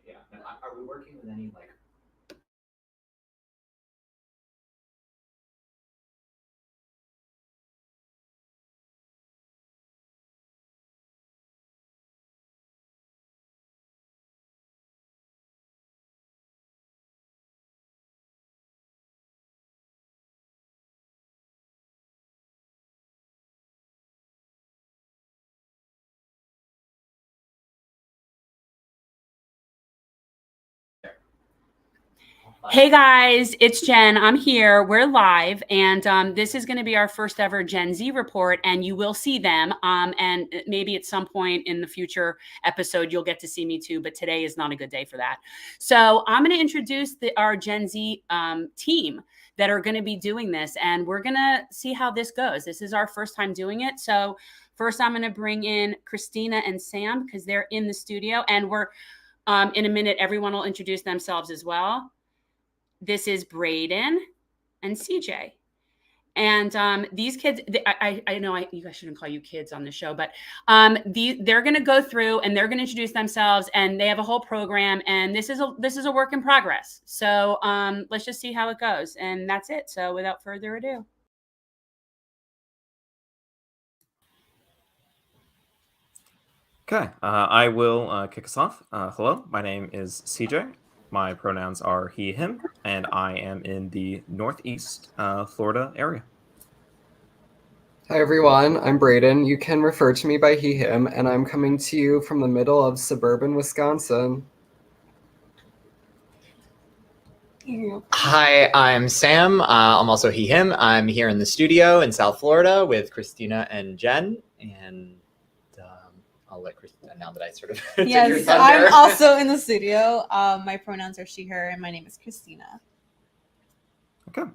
Yeah. And are we working with any like? Hey guys, it's Jen. I'm here. We're live, and this is going to be our first ever JenZ Report, and you will see them. And maybe at some point in the future episode, you'll get to see me too, but today is not a good day for that. So I'm going to introduce our JenZ team that are going to be doing this, and we're going to see how this goes. This is our first time doing it. So first, I'm going to bring in Christina and Sam because they're in the studio, and we're in a minute, everyone will introduce themselves as well. This is Braden and CJ. And these kids, I know you guys shouldn't call you kids on the show, but they're going to go through and they're going to introduce themselves, and they have a whole program. And this is a work in progress. So let's just see how it goes, and that's it. So without further ado. Okay, I will kick us off. Hello, my name is CJ. My pronouns are he, him, and I am in the Northeast Florida area. Hi everyone, I'm Braden. You can refer to me by he, him, and I'm coming to you from the middle of suburban Wisconsin. Hi, I'm Sam. I'm also he, him. I'm here in the studio in South Florida with Christina and Jen, and I'll let Christina, now that I sort of took your thunder. I'm also in the studio. My pronouns are she, her, and my name is Christina. Okay.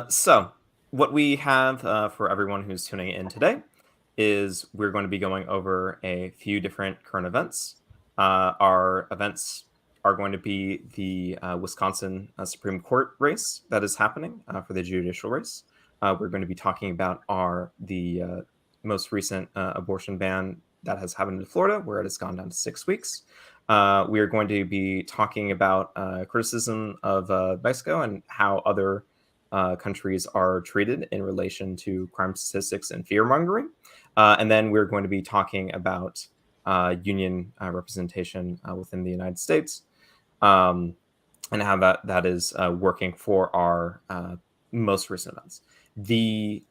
So what we have for everyone who's tuning in today is we're going to be going over a few different current events. Our events are going to be the Wisconsin Supreme Court race that is happening for the judicial race. We're going to be talking about the most recent abortion ban that has happened in Florida, where it has gone down to 6 weeks. We are going to be talking about criticism of Mexico and how other countries are treated in relation to crime statistics and fear-mongering. And then we're going to be talking about union representation within the United States and how that is working for our most recent events.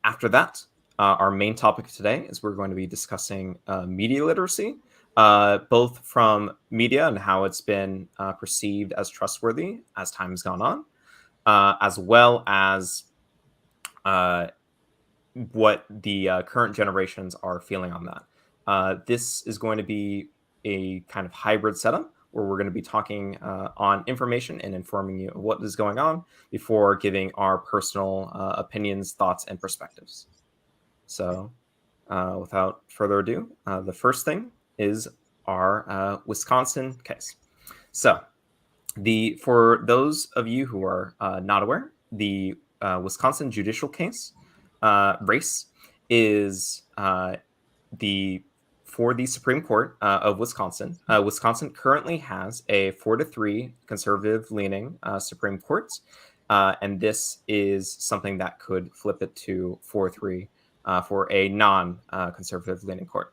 After that, our main topic today is we're going to be discussing media literacy, both from media and how it's been perceived as trustworthy as time has gone on, as well as what the current generations are feeling on that. This is going to be a kind of hybrid setup where we're going to be talking on information and informing you of what is going on before giving our personal opinions, thoughts, and perspectives. So without further ado, the first thing is our Wisconsin case. So for those of you who are not aware, the Wisconsin judicial case race is for the Supreme Court of Wisconsin. Wisconsin currently has a 4-3 conservative-leaning Supreme Court, and this is something that could flip it to 4-3 for a non-conservative leaning court.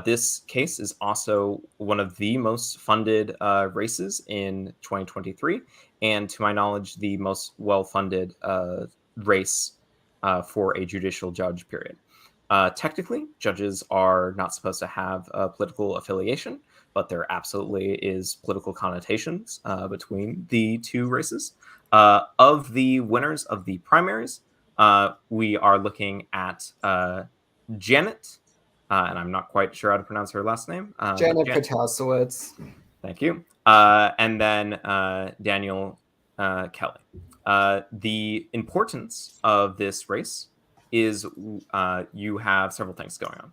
This case is also one of the most funded races in 2023, and to my knowledge, the most well-funded race for a judicial judge, period. Technically, judges are not supposed to have a political affiliation, but there absolutely is political connotations between the two races. Of the winners of the primaries, we are looking at Janet, and I'm not quite sure how to pronounce her last name. Janet Protasowicz. Thank you. And then Daniel Kelly. The importance of this race is you have several things going on.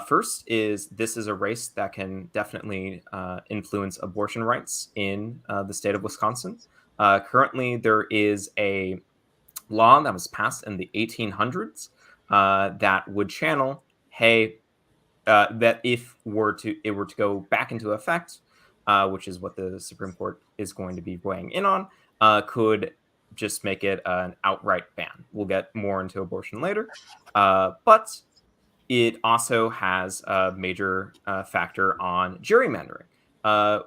First is this is a race that can definitely influence abortion rights in the state of Wisconsin. Currently, there is a law that was passed in the 1800s that would channel, that if it were to go back into effect, which is what the Supreme Court is going to be weighing in on, could just make it an outright ban. We'll get more into abortion later, but it also has a major factor on gerrymandering.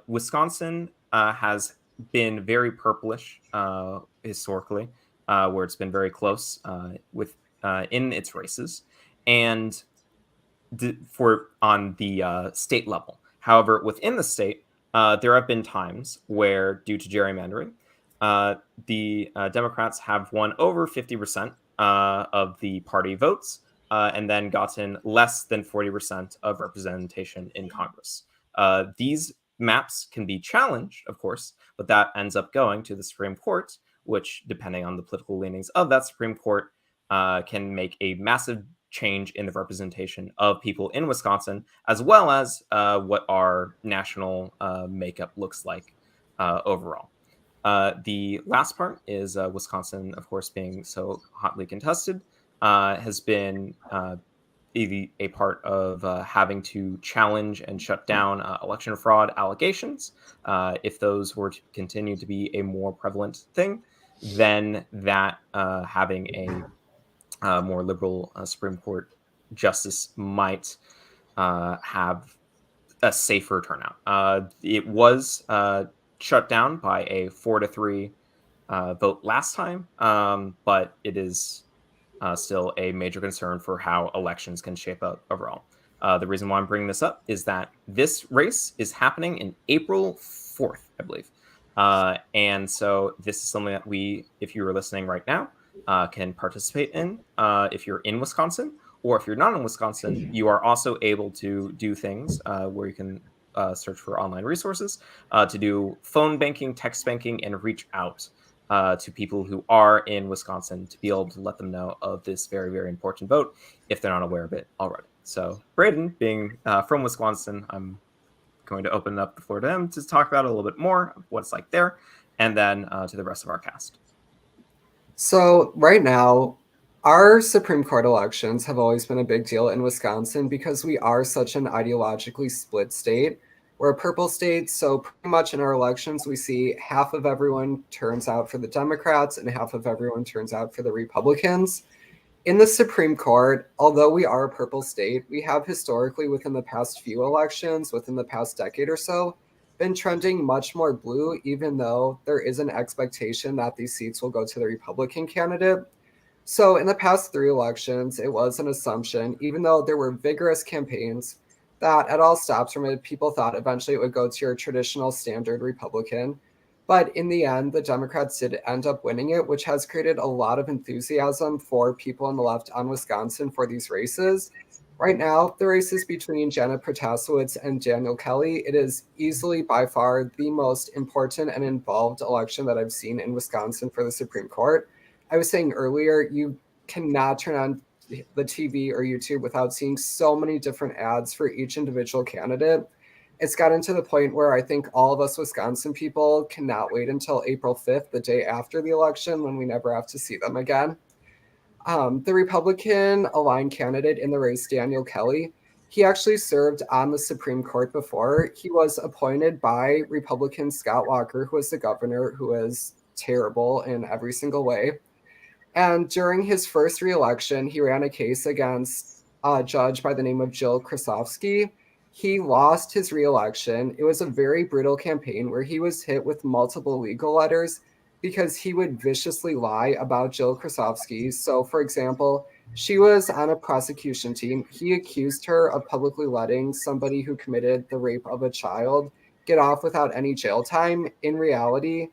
Wisconsin has been very purplish historically, where it's been very close with in its races, and on the state level. However, within the state, there have been times where, due to gerrymandering, the Democrats have won over 50% of the party votes, and then gotten less than 40% of representation in Congress. These maps can be challenged, of course, but that ends up going to the Supreme Court, which, depending on the political leanings of that Supreme Court, can make a massive change in the representation of people in Wisconsin, as well as what our national makeup looks like overall. The last part is Wisconsin, of course, being so hotly contested, has been a part of having to challenge and shut down election fraud allegations. If those were to continue to be a more prevalent thing, then that having a more liberal Supreme Court justice might have a safer turnout. It was shut down by a 4-3 vote last time, but it is still a major concern for how elections can shape up overall. The reason why I'm bringing this up is that this race is happening in April 4th, I believe. And so this is something that we, if you are listening right now, can participate in. If you're in Wisconsin, or if you're not in Wisconsin, you are also able to do things where you can search for online resources to do phone banking, text banking, and reach out to people who are in Wisconsin to be able to let them know of this very, very important vote if they're not aware of it already. So Braden, being from Wisconsin, I'm going to open up the floor to him to talk about a little bit more of what it's like there, and then to the rest of our cast. So right now, our Supreme Court elections have always been a big deal in Wisconsin because we are such an ideologically split state. We're a purple state, so pretty much in our elections, we see half of everyone turns out for the Democrats and half of everyone turns out for the Republicans. In the Supreme Court, although we are a purple state, we have historically within the past few elections, within the past decade or so, been trending much more blue, even though there is an expectation that these seats will go to the Republican candidate. So in the past 3 elections, it was an assumption, even though there were vigorous campaigns, that at all stops from it, people thought eventually it would go to your traditional standard Republican. But in the end, the Democrats did end up winning it, which has created a lot of enthusiasm for people on the left on Wisconsin for these races. Right now, the race is between Janet Protasewicz and Daniel Kelly. It is easily by far the most important and involved election that I've seen in Wisconsin for the Supreme Court. I was saying earlier, you cannot turn on the TV or YouTube without seeing so many different ads for each individual candidate. It's gotten to the point where I think all of us Wisconsin people cannot wait until April 5th, the day after the election, when we never have to see them again. The Republican aligned candidate in the race, Daniel Kelly, he actually served on the Supreme Court before. He was appointed by Republican Scott Walker, who was the governor, who is terrible in every single way. And during his first re-election, he ran a case against a judge by the name of Jill Krasovsky. He lost his re-election. It was a very brutal campaign where he was hit with multiple legal letters because he would viciously lie about Jill Krasovsky. So, for example, she was on a prosecution team. He accused her of publicly letting somebody who committed the rape of a child get off without any jail time. In reality,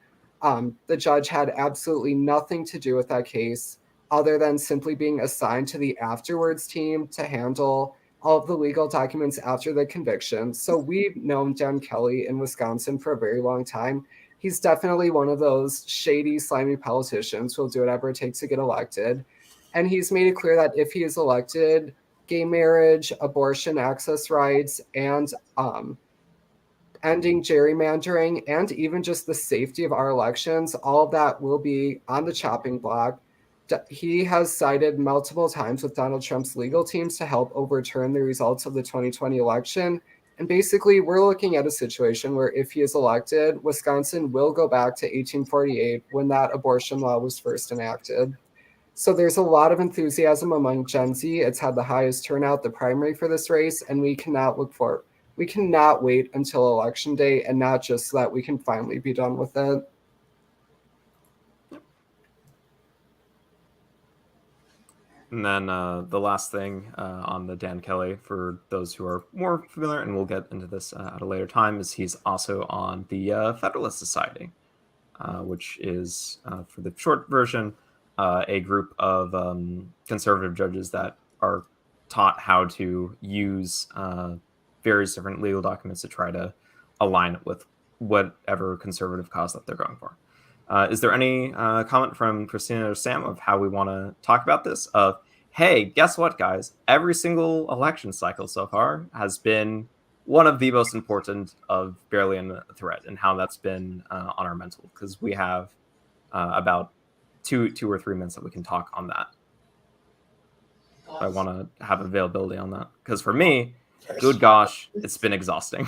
the judge had absolutely nothing to do with that case other than simply being assigned to the afterwards team to handle all of the legal documents after the conviction. So we've known Dan Kelly in Wisconsin for a very long time. He's definitely one of those shady, slimy politicians who will do whatever it takes to get elected. And he's made it clear that if he is elected, gay marriage, abortion access rights, and ending gerrymandering, and even just the safety of our elections, all of that will be on the chopping block. He has sided multiple times with Donald Trump's legal teams to help overturn the results of the 2020 election. And basically, we're looking at a situation where if he is elected, Wisconsin will go back to 1848 when that abortion law was first enacted. So there's a lot of enthusiasm among Gen Z. It's had the highest turnout, the primary for this race, and we cannot wait until election day, and not just so that we can finally be done with it. And then the last thing on the Dan Kelly, for those who are more familiar, and we'll get into this at a later time, is he's also on the Federalist Society, which is, for the short version, a group of conservative judges that are taught how to use various different legal documents to try to align it with whatever conservative cause that they're going for. Is there any comment from Christina or Sam of how we want to talk about this? Of, hey, guess what, guys? Every single election cycle so far has been one of the most important of Barely in the Thread, and how that's been on our mental, because we have about two or 3 minutes that we can talk on that. I want to have availability on that, because for me, good gosh, it's been exhausting.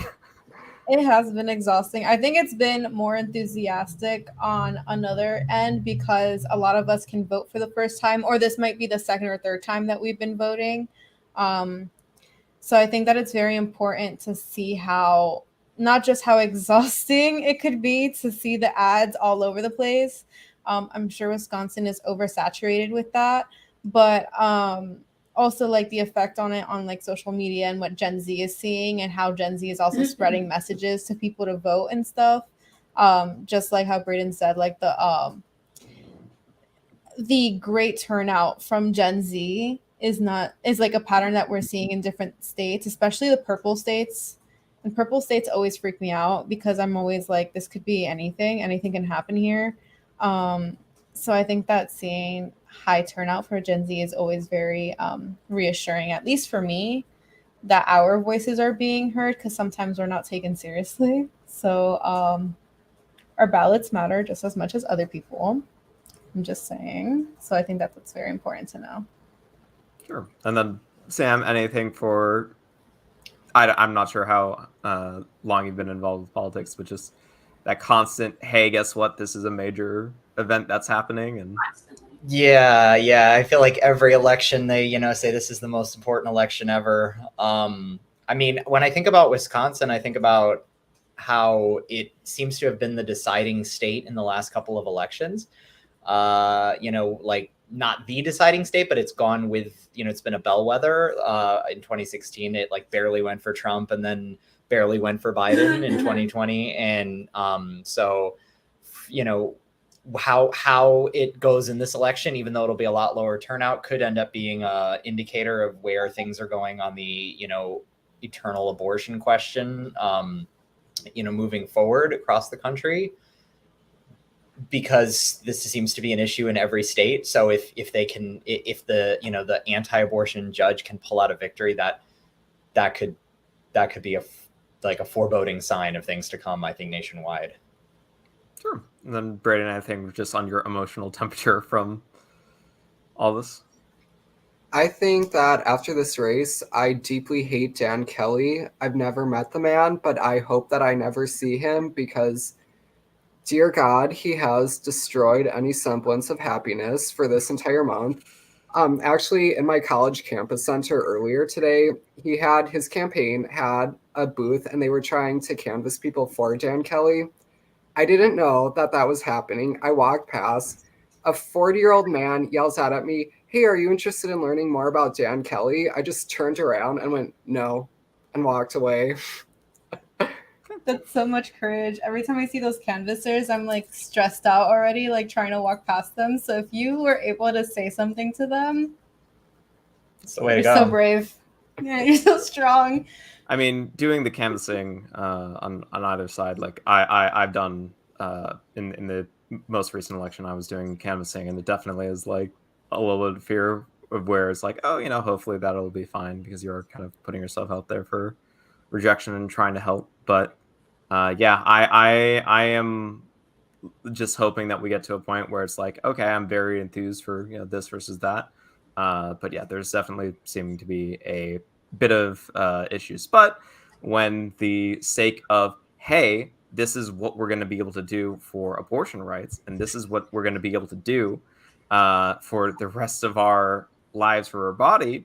It has been exhausting. I think it's been more enthusiastic on another end because a lot of us can vote for the first time, or this might be the second or third time that we've been voting. So I think that it's very important to see how, not just how exhausting it could be to see the ads all over the place. I'm sure Wisconsin is oversaturated with that, but also like the effect on it on like social media and what Gen Z is seeing, and how Gen Z is also spreading messages to people to vote and stuff. Just like how Braden said, like the great turnout from Gen Z is like a pattern that we're seeing in different states, especially the purple states. And purple states always freak me out because I'm always like, this could be anything can happen here. So I think that seeing high turnout for Gen Z is always very reassuring, at least for me, that our voices are being heard, because sometimes we're not taken seriously. So our ballots matter just as much as other people. I'm just saying. So I think that's very important to know. Sure. And then, Sam, anything for... I'm not sure how long you've been involved with politics, but just that constant, hey, guess what? This is a major event that's happening. And Yeah. I feel like every election they, say this is the most important election ever. I mean, when I think about Wisconsin, I think about how it seems to have been the deciding state in the last couple of elections. Like not the deciding state, but it's gone with, it's been a bellwether. In 2016, it like barely went for Trump, and then barely went for Biden in 2020. And so, how it goes in this election, even though it'll be a lot lower turnout, could end up being an indicator of where things are going on the, eternal abortion question, moving forward across the country, because this seems to be an issue in every state. So if the, the anti-abortion judge can pull out a victory, that could be a foreboding sign of things to come, I think, nationwide. Sure. And then, Braden, I think just on your emotional temperature from all this. I think that after this race, I deeply hate Dan Kelly. I've never met the man, but I hope that I never see him, because, dear God, he has destroyed any semblance of happiness for this entire month. Actually, in my college campus center earlier today, his campaign had a booth, and they were trying to canvass people for Dan Kelly. I didn't know that was happening. I walked past. A 40-year-old man yells out at me, "Hey, are you interested in learning more about Dan Kelly?" I just turned around and went, "No," and walked away. That's so much courage. Every time I see those canvassers, I'm like stressed out already, like trying to walk past them. So if you were able to say something to them, that's the way to you're go. So brave. Yeah, you're so strong. I mean, doing the canvassing on either side, like I've done in the most recent election, I was doing canvassing, and it definitely is like a little bit of fear of where it's like, oh, hopefully that'll be fine, because you're kind of putting yourself out there for rejection and trying to help. But yeah, I am just hoping that we get to a point where it's like, okay, I'm very enthused for this versus that. But yeah, there's definitely seeming to be a bit of issues. But when the sake of, hey, this is what we're going to be able to do for abortion rights, and this is what we're going to be able to do for the rest of our lives for our body,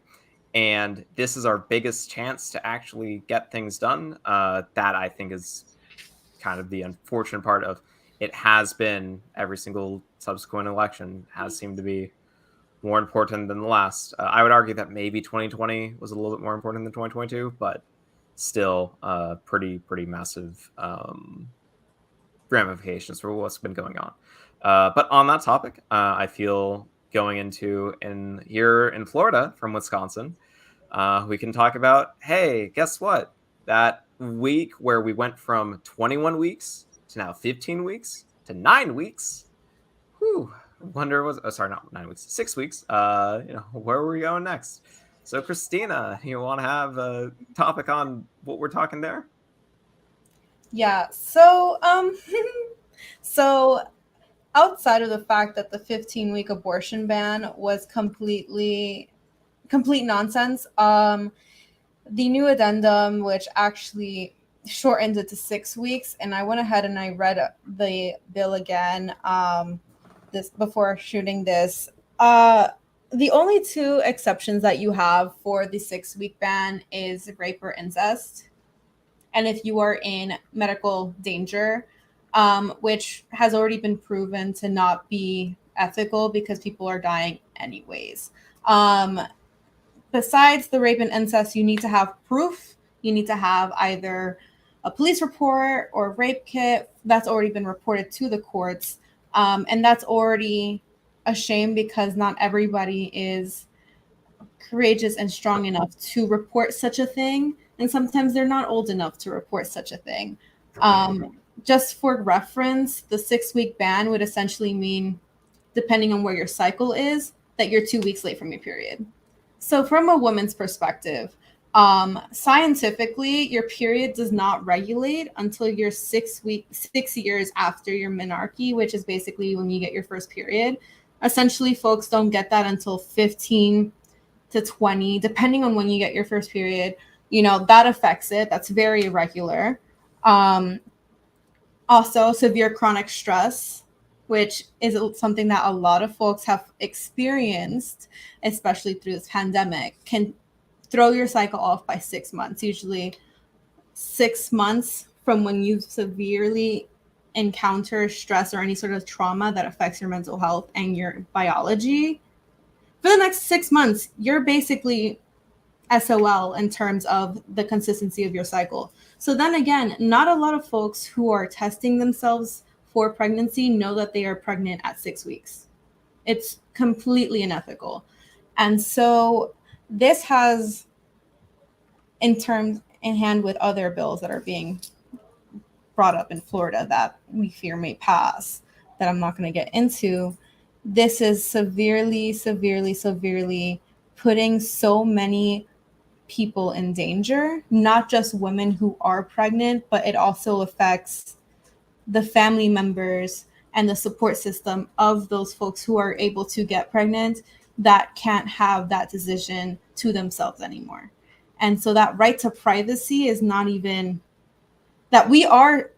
and this is our biggest chance to actually get things done. That I think is kind of the unfortunate part of it. Has been every single subsequent election has seemed to be more important than the last. I would argue that maybe 2020 was a little bit more important than 2022, but still pretty massive ramifications for what's been going on. But on that topic, I feel going into here in Florida from Wisconsin, we can talk about, hey, guess what? That week where we went from 21 weeks to now 15 weeks to 9 weeks. Whew. Wonder was sorry, not 9 weeks, 6 weeks. Where were we going next? So Christina, you want to have a topic on what we're talking there? Yeah. So so outside of the fact that the 15-week abortion ban was complete nonsense, the new addendum, which actually shortened it to 6 weeks, and I went ahead and I read the bill again this before shooting this. The only two exceptions that you have for the 6-week ban is rape or incest, and if you are in medical danger, which has already been proven to not be ethical because people are dying anyways. Besides the rape and incest, you need to have proof. You need to have either a police report or rape kit that's already been reported to the courts. And that's already a shame because not everybody is courageous and strong enough to report such a thing. And sometimes they're not old enough to report such a thing. Just for reference, the 6-week ban would essentially mean, depending on where your cycle is, that you're 2 weeks late from your period. So from a woman's perspective, scientifically, your period does not regulate until you're 6 years after your menarche, which is basically when you get your first period. Essentially, folks don't get that until 15 to 20, depending on when you get your first period. That affects it. That's very irregular. Also, severe chronic stress, which is something that a lot of folks have experienced, especially through this pandemic, can throw your cycle off by 6 months. Usually 6 months from when you severely encounter stress or any sort of trauma that affects your mental health and your biology. For the next 6 months, you're basically SOL in terms of the consistency of your cycle. So then again, not a lot of folks who are testing themselves for pregnancy know that they are pregnant at 6 weeks. It's completely unethical. And so this has, in hand with other bills that are being brought up in Florida that we fear may pass, that I'm not going to get into, this is severely putting so many people in danger, not just women who are pregnant, but it also affects the family members and the support system of those folks who are able to get pregnant that can't have that decision to themselves anymore. And so that right to privacy is not even that we are,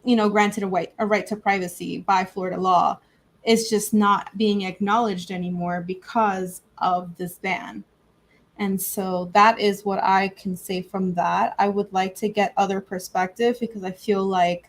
granted a right to privacy by Florida law. It's just not being acknowledged anymore because of this ban. And so that is what I can say from that. I would like to get other perspective because I feel like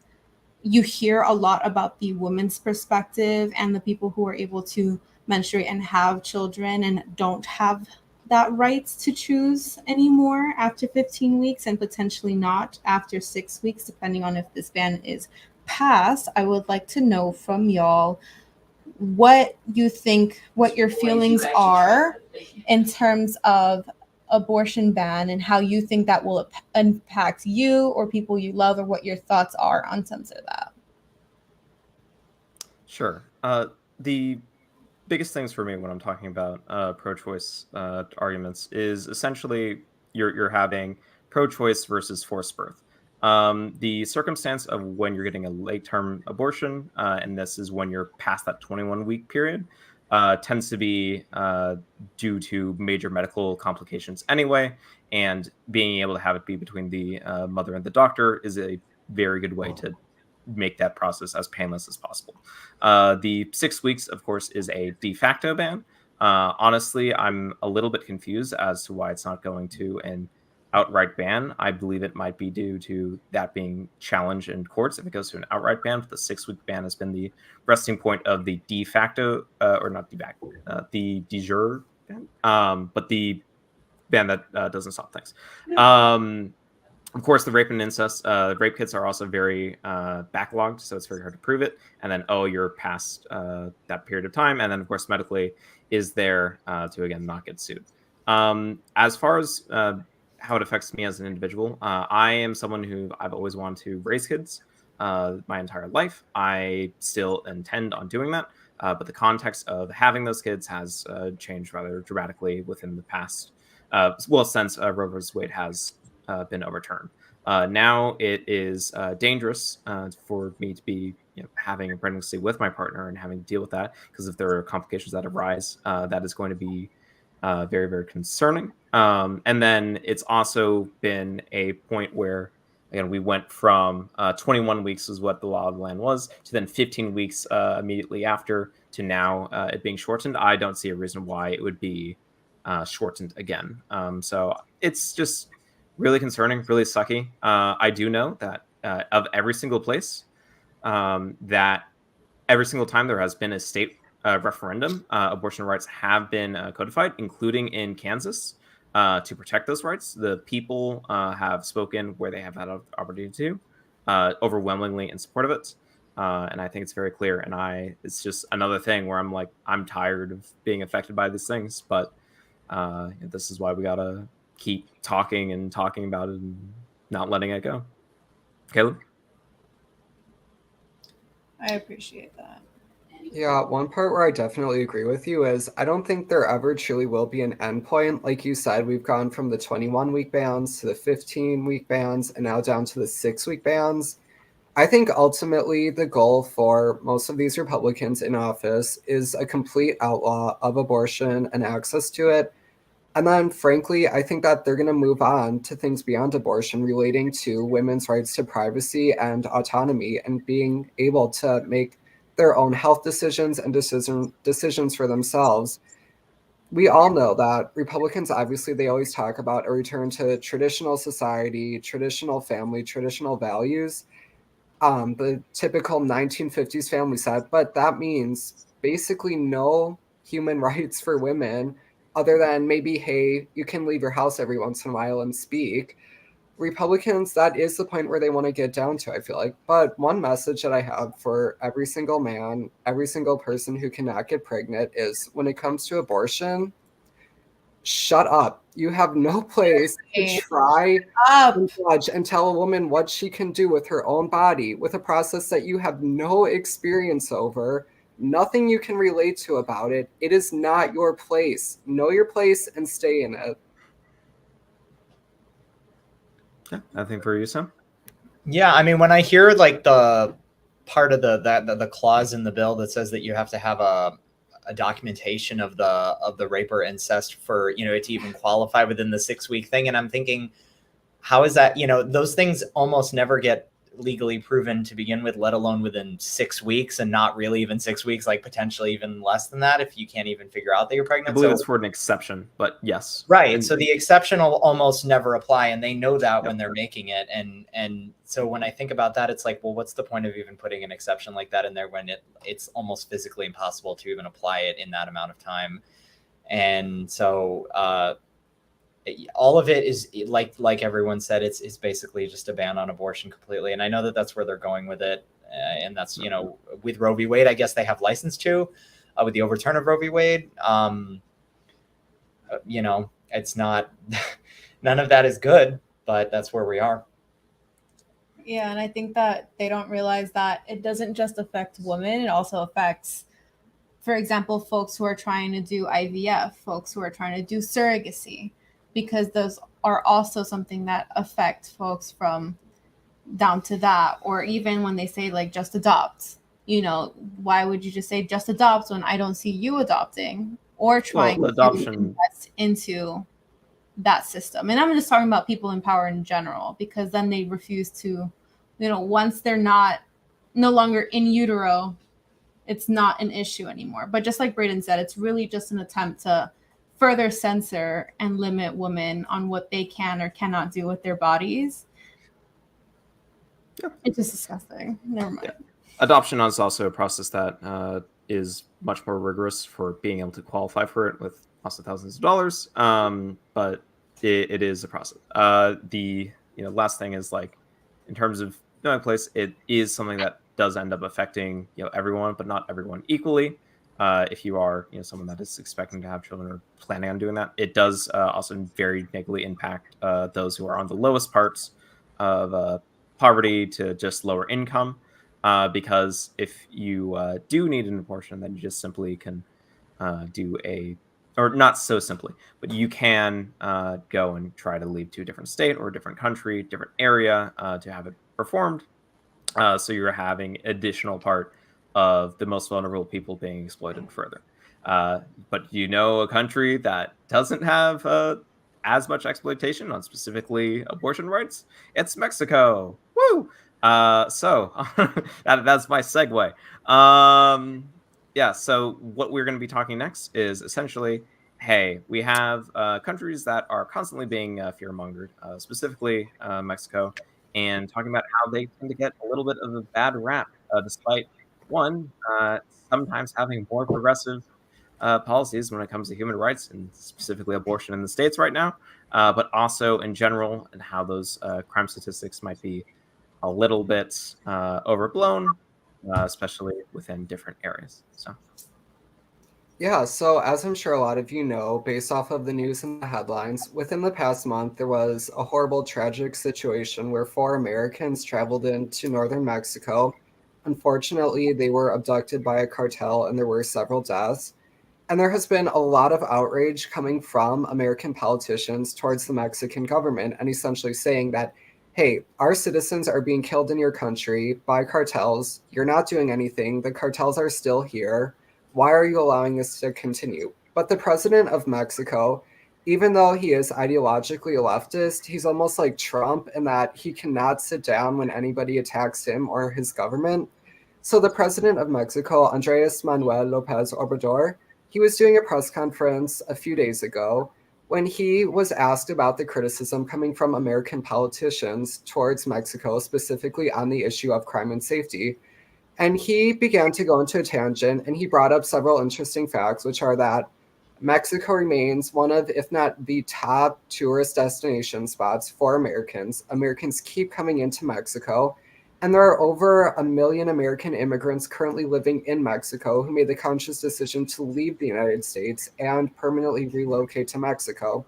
you hear a lot about the women's perspective and the people who are able to menstruate and have children and don't have that right to choose anymore after 15 weeks and potentially not after 6 weeks, depending on if this ban is passed. I would like to know from y'all what you think, what your feelings are in terms of abortion ban and how you think that will impact you or people you love, or what your thoughts are on some of that. Sure. The biggest things for me when I'm talking about pro-choice arguments is essentially you're having pro-choice versus forced birth. The circumstance of when you're getting a late-term abortion, and this is when you're past that 21-week period, tends to be due to major medical complications anyway. and being able to have it be between the mother and the doctor is a very good way to make that process as painless as possible. The 6 weeks, of course, is a de facto ban. Honestly, I'm a little bit confused as to why it's not going to an outright ban. I believe it might be due to that being challenged in courts if it goes to an outright ban. But the 6 week ban has been the resting point of the de facto, or not de facto, the de jure ban, but the ban that doesn't stop things. Of course, the rape and incest, rape kits are also very backlogged, so it's very hard to prove it. And then, you're past that period of time. And then, of course, medically is there to, again, not get sued. As far as how it affects me as an individual, I am someone who I've always wanted to raise kids my entire life. I still intend on doing that. But the context of having those kids has changed rather dramatically within the past, since Roe vs. Wade has been overturned. Now it is dangerous for me to be having a pregnancy with my partner and having to deal with that, because if there are complications that arise, that is going to be very, very concerning. And then it's also been a point where, again, we went from 21 weeks is what the law of the land was, to then 15 weeks immediately after, to now it being shortened. I don't see a reason why it would be shortened again. So it's just really concerning, really sucky. I do know that of every single place, that every single time there has been a state referendum, abortion rights have been codified, including in Kansas, to protect those rights. The people have spoken where they have had an opportunity to, overwhelmingly in support of it. And I think it's very clear. And it's just another thing where I'm like, I'm tired of being affected by these things, but this is why we gotta keep talking about it and not letting it go. Caleb? I appreciate that. Yeah, one part where I definitely agree with you is I don't think there ever truly will be an endpoint. Like you said, we've gone from the 21-week bans to the 15-week bans and now down to the 6-week bans. I think ultimately the goal for most of these Republicans in office is a complete outlaw of abortion and access to it. And then, frankly, I think that they're going to move on to things beyond abortion relating to women's rights to privacy and autonomy and being able to make their own health decisions and decisions for themselves. We all know that Republicans, obviously, they always talk about a return to traditional society, traditional family, traditional values, the typical 1950s family set, but that means basically no human rights for women other than maybe, hey, you can leave your house every once in a while and speak. Republicans, that is the point where they want to get down to, I feel like. But one message that I have for every single man, every single person who cannot get pregnant is when it comes to abortion, shut up. You have no place to try and judge and tell a woman what she can do with her own body with a process that you have no experience over, nothing you can relate to about it. It is not your place. Know your place and stay in it. Yeah, I think for you, Sam. Yeah, I mean, when I hear like the part of the clause in the bill that says that you have to have a documentation of the rape or incest for it to even qualify within the 6-week thing, and I'm thinking, how is that? Those things almost never get legally proven to begin with, let alone within 6 weeks, and not really even 6 weeks, like potentially even less than that if you can't even figure out that you're pregnant. I believe it's for an exception, but yes. Right. And so the exception will almost never apply, and they know that when they're making it. And so when I think about that, it's like, well, what's the point of even putting an exception like that in there when it's almost physically impossible to even apply it in that amount of time? And so all of it is like everyone said, it's basically just a ban on abortion completely. And I know that that's where they're going with it. And that's, with Roe v. Wade, I guess they have license to, with the overturn of Roe v. Wade. It's not, none of that is good, but that's where we are. Yeah, and I think that they don't realize that it doesn't just affect women, it also affects, for example, folks who are trying to do IVF, folks who are trying to do surrogacy, because those are also something that affect folks from down to that. Or even when they say like just adopt, why would you just say just adopt when I don't see you adopting or trying adoption to invest into that system. And I'm just talking about people in power in general, because then they refuse to, once they're no longer in utero, it's not an issue anymore. But just like Braden said, it's really just an attempt to further censor and limit women on what they can or cannot do with their bodies. Yeah. It's just disgusting. Never mind. Yeah. Adoption is also a process that is much more rigorous for being able to qualify for it with lots of thousands of dollars. But it is a process. The last thing is, like, in terms of knowing place, it is something that does end up affecting everyone, but not everyone equally. If you are someone that is expecting to have children or planning on doing that, it does also very negatively impact those who are on the lowest parts of poverty to just lower income. Because if you do need an abortion, then you just simply can do or not so simply, but you can go and try to leave to a different state or a different country, different area to have it performed. So you're having additional part of the most vulnerable people being exploited further. But a country that doesn't have as much exploitation on specifically abortion rights? It's Mexico. Woo! So that's my segue. Yeah, so what we're going to be talking next is essentially, hey, we have countries that are constantly being fear-mongered, specifically Mexico, and talking about how they tend to get a little bit of a bad rap, despite sometimes having more progressive policies when it comes to human rights and specifically abortion in the States right now, but also in general, and how those crime statistics might be a little bit overblown, especially within different areas. So. Yeah, so as I'm sure a lot of you know, based off of the news and the headlines, within the past month, there was a horrible, tragic situation where 4 Americans traveled into northern Mexico. Unfortunately, they were abducted by a cartel and there were several deaths. And there has been a lot of outrage coming from American politicians towards the Mexican government and essentially saying that, hey, our citizens are being killed in your country by cartels. You're not doing anything. The cartels are still here. Why are you allowing this to continue? But the president of Mexico, even though he is ideologically a leftist, he's almost like Trump in that he cannot sit down when anybody attacks him or his government. So the president of Mexico, Andrés Manuel López Obrador, he was doing a press conference a few days ago when he was asked about the criticism coming from American politicians towards Mexico, specifically on the issue of crime and safety. And he began to go into a tangent, and he brought up several interesting facts, which are that Mexico remains one of, if not the top tourist destination spots for Americans. Americans keep coming into Mexico, and there are over 1 million American immigrants currently living in Mexico who made the conscious decision to leave the United States and permanently relocate to Mexico.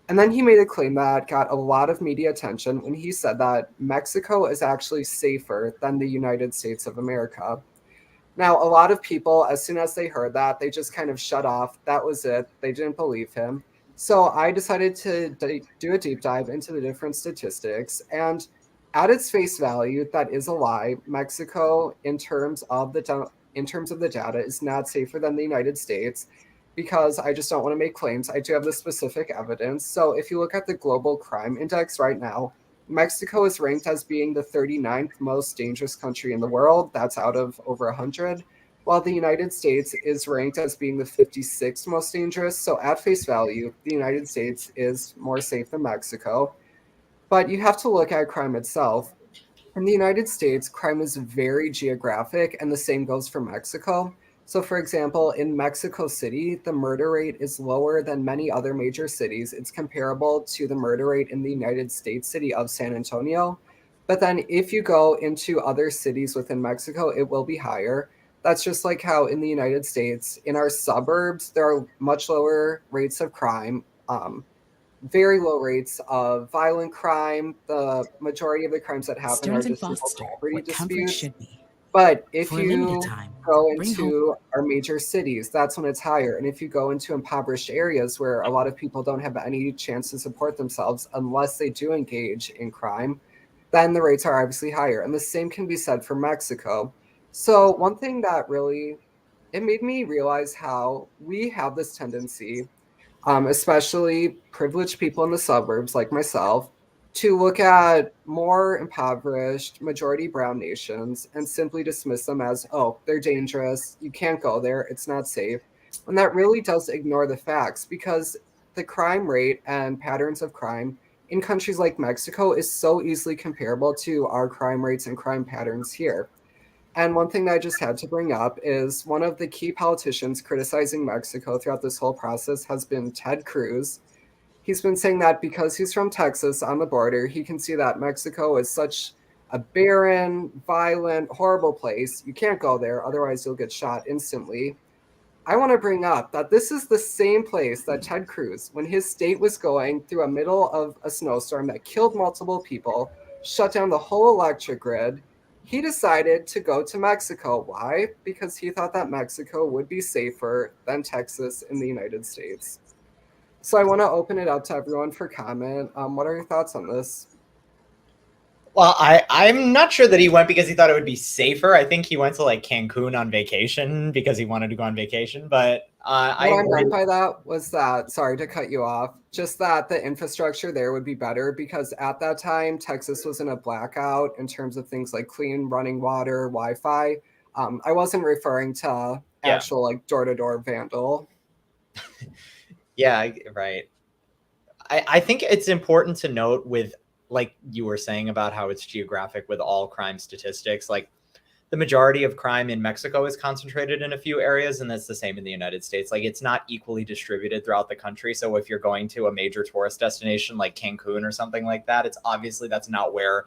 And then he made a claim that got a lot of media attention when he said that Mexico is actually safer than the United States of America. Now, a lot of people, as soon as they heard that, they just kind of shut off. That was it. They didn't believe him. So I decided to do a deep dive into the different statistics. And at its face value, that is a lie. Mexico, in terms of the data, is not safer than the United States, because I just don't want to make claims. I do have the specific evidence. So if you look at the global crime index right now, Mexico is ranked as being the 39th most dangerous country in the world. That's out of over 100, while the United States is ranked as being the 56th most dangerous. So at face value, the United States is more safe than Mexico. But you have to look at crime itself. In the United States, crime is very geographic, and the same goes for Mexico. So, for example, in Mexico City, the murder rate is lower than many other major cities. It's comparable to the murder rate in the United States city of San Antonio. But then if you go into other cities within Mexico, it will be higher. That's just like how in the United States, in our suburbs, there are much lower rates of crime, very low rates of violent crime. The majority of the crimes that happen Stearns are and just civil Foster, property what comfort disputes. should be. But if For a limited you time, go bring into our major cities, that's when it's higher. And if you go into impoverished areas where a lot of people don't have any chance to support themselves unless they do engage in crime, then the rates are obviously higher. And the same can be said for Mexico. So one thing that really, it made me realize how we have this tendency especially privileged people in the suburbs like myself, to look at more impoverished majority brown nations and simply dismiss them as, oh, they're dangerous, you can't go there, it's not safe. And that really does ignore the facts, because the crime rate and patterns of crime in countries like Mexico is so easily comparable to our crime rates and crime patterns here. And one thing that I just had to bring up is one of the key politicians criticizing Mexico throughout this whole process has been Ted Cruz. He's been saying that because he's from Texas on the border, he can see that Mexico is such a barren, violent, horrible place. You can't go there, otherwise you'll get shot instantly. I want to bring up that this is the same place that Ted Cruz, when his state was going through a middle of a snowstorm that killed multiple people, shut down the whole electric grid, he decided to go to Mexico. Why? Because he thought that Mexico would be safer than Texas in the United States. So I want to open it up to everyone for comment. What are your thoughts on this? Well, I'm not sure that he went because he thought it would be safer. I think he went to like Cancun on vacation because he wanted to go on vacation. But what I meant by that was that, sorry to cut you off, just that the infrastructure there would be better, because at that time, Texas was in a blackout in terms of things like clean running water, Wi-Fi. I wasn't referring to actual like door-to-door vandal. Yeah, right. I think it's important to note, with like you were saying about how it's geographic with all crime statistics, like the majority of crime in Mexico is concentrated in a few areas, and that's the same in the United States. Like, it's not equally distributed throughout the country. So if you're going to a major tourist destination like Cancun or something like that, it's obviously that's not where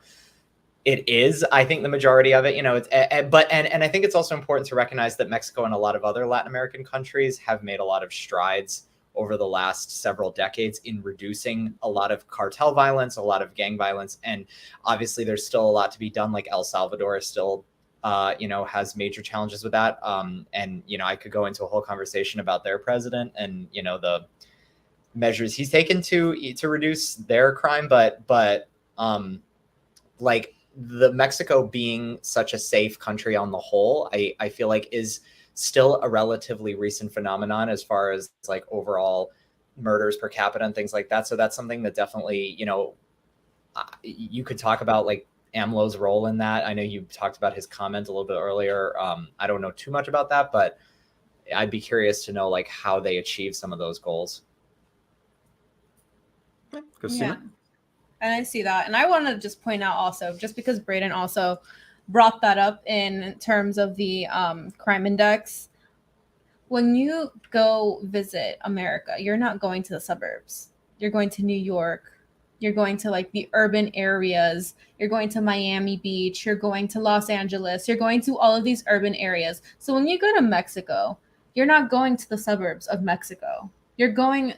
it is. I think the majority of it, you know, it's and I think it's also important to recognize that Mexico and a lot of other Latin American countries have made a lot of strides over the last several decades in reducing a lot of cartel violence, a lot of gang violence. And obviously there's still a lot to be done. Like El Salvador is still, has major challenges with that. And, I could go into a whole conversation about their president and, the measures he's taken to reduce their crime. But like the Mexico being such a safe country on the whole, I feel like is still a relatively recent phenomenon as far as like overall murders per capita and things like that. So that's something that definitely, you could talk about like AMLO's role in that. I know you talked about his comment a little bit earlier. I don't know too much about that, but I'd be curious to know like how they achieve some of those goals. Yeah. And I see that. And I want to just point out also, just because Braden also brought that up in terms of the crime index, when you go visit America, you're not going to the suburbs. You're going to New York. You're going to like the urban areas. You're going to Miami Beach. You're going to Los Angeles. You're going to all of these urban areas. So when you go to Mexico, you're not going to the suburbs of Mexico. You're going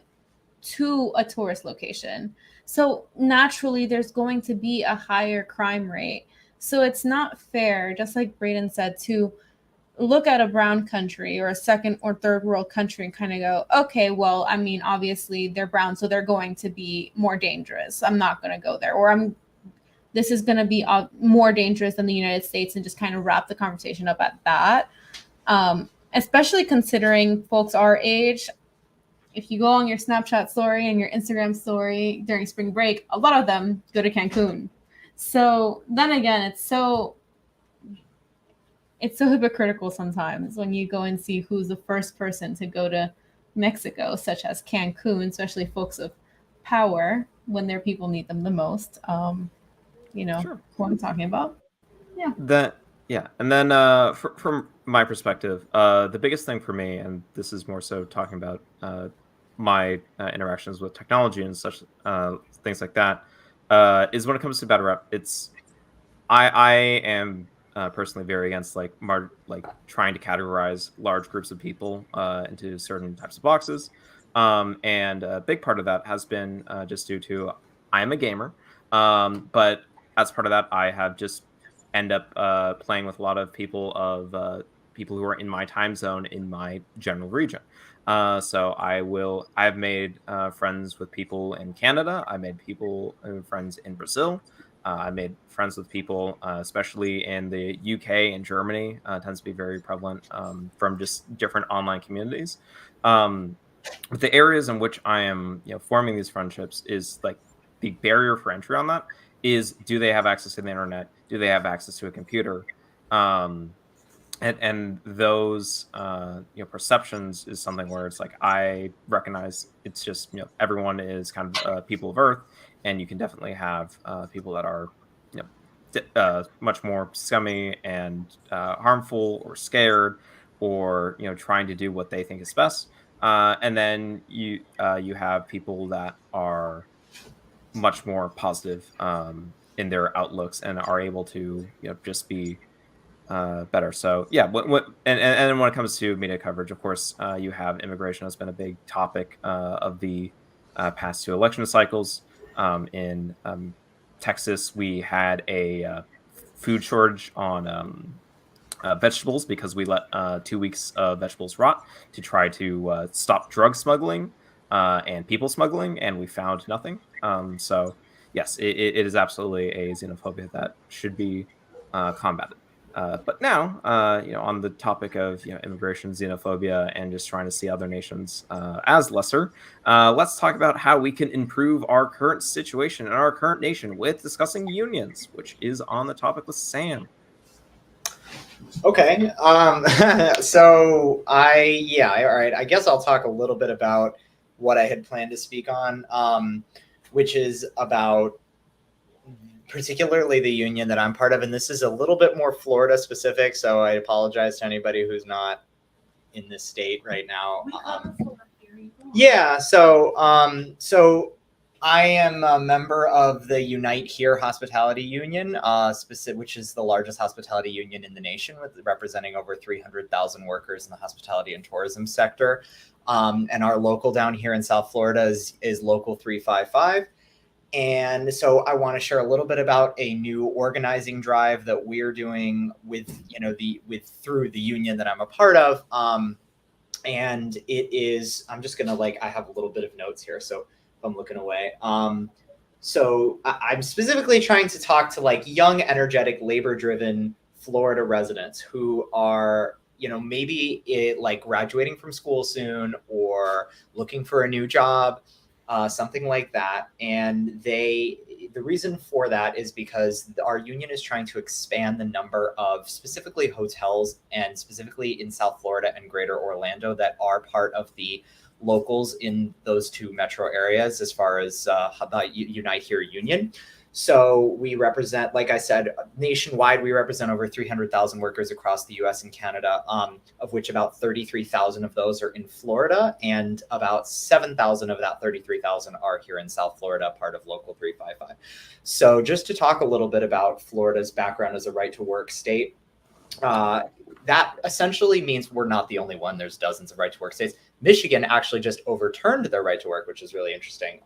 to a tourist location. So naturally, there's going to be a higher crime rate. So it's not fair, just like Braden said, to look at a brown country or a second or third world country and kind of go, okay, well, I mean, obviously they're brown, so they're going to be more dangerous. I'm not going to go there. Or this is going to be more dangerous than the United States, and just kind of wrap the conversation up at that. Especially considering folks our age, if you go on your Snapchat story and your Instagram story during spring break, a lot of them go to Cancun. So then again, it's so hypocritical sometimes when you go and see who's the first person to go to Mexico, such as Cancun, especially folks of power when their people need them the most. Sure. Who I'm talking about. Yeah. And then from my perspective, the biggest thing for me, and this is more so talking about my interactions with technology and such things like that, is when it comes to battle rap, I am personally very against like trying to categorize large groups of people into certain types of boxes, and a big part of that has been just due to I am a gamer, but as part of that, I have just end up playing with a lot of people who are in my time zone in my general region. So I've made friends with people in Canada. I made friends in Brazil. I made friends with people, especially in the UK and Germany, tends to be very prevalent from just different online communities. But the areas in which I am, forming these friendships is like the barrier for entry on that is, do they have access to the internet? Do they have access to a computer? And those perceptions is something where it's like, I recognize it's just everyone is kind of people of Earth, and you can definitely have people that are much more scummy and harmful or scared, or trying to do what they think is best, and then you have people that are much more positive in their outlooks and are able to just be better. So yeah, and then when it comes to media coverage, of course, you have immigration has been a big topic of the past 2 election cycles. In Texas, we had a food shortage on vegetables because we let 2 weeks of vegetables rot to try to stop drug smuggling and people smuggling, and we found nothing. So yes, it is absolutely a xenophobia that should be combated. But now, on the topic of immigration, xenophobia, and just trying to see other nations as lesser, let's talk about how we can improve our current situation in our current nation with discussing unions, which is on the topic with Sam. Okay. All right. I guess I'll talk a little bit about what I had planned to speak on, which is about particularly the union that I'm part of. And this is a little bit more Florida specific, so I apologize to anybody who's not in this state right now. So I am a member of the Unite Here Hospitality Union, which is the largest hospitality union in the nation, representing over 300,000 workers in the hospitality and tourism sector. And our local down here in South Florida is Local 355. And so I want to share a little bit about a new organizing drive that we're doing through the union that I'm a part of. And it is, I'm just going to I have a little bit of notes here. So if I'm looking away. So I'm specifically trying to talk to young, energetic, labor-driven Florida residents who are, maybe graduating from school soon or looking for a new job. Something like that. And the reason for that is because our union is trying to expand the number of specifically hotels, and specifically in South Florida and Greater Orlando, that are part of the locals in those 2 metro areas as far as the Unite Here union. So we represent, like I said, nationwide, we represent over 300,000 workers across the US and Canada, of which about 33,000 of those are in Florida, and about 7,000 of that 33,000 are here in South Florida, part of Local 355. So just to talk a little bit about Florida's background as a right-to-work state, that essentially means we're not the only one. There's dozens of right-to-work states. Michigan actually just overturned their right-to-work, which is really interesting.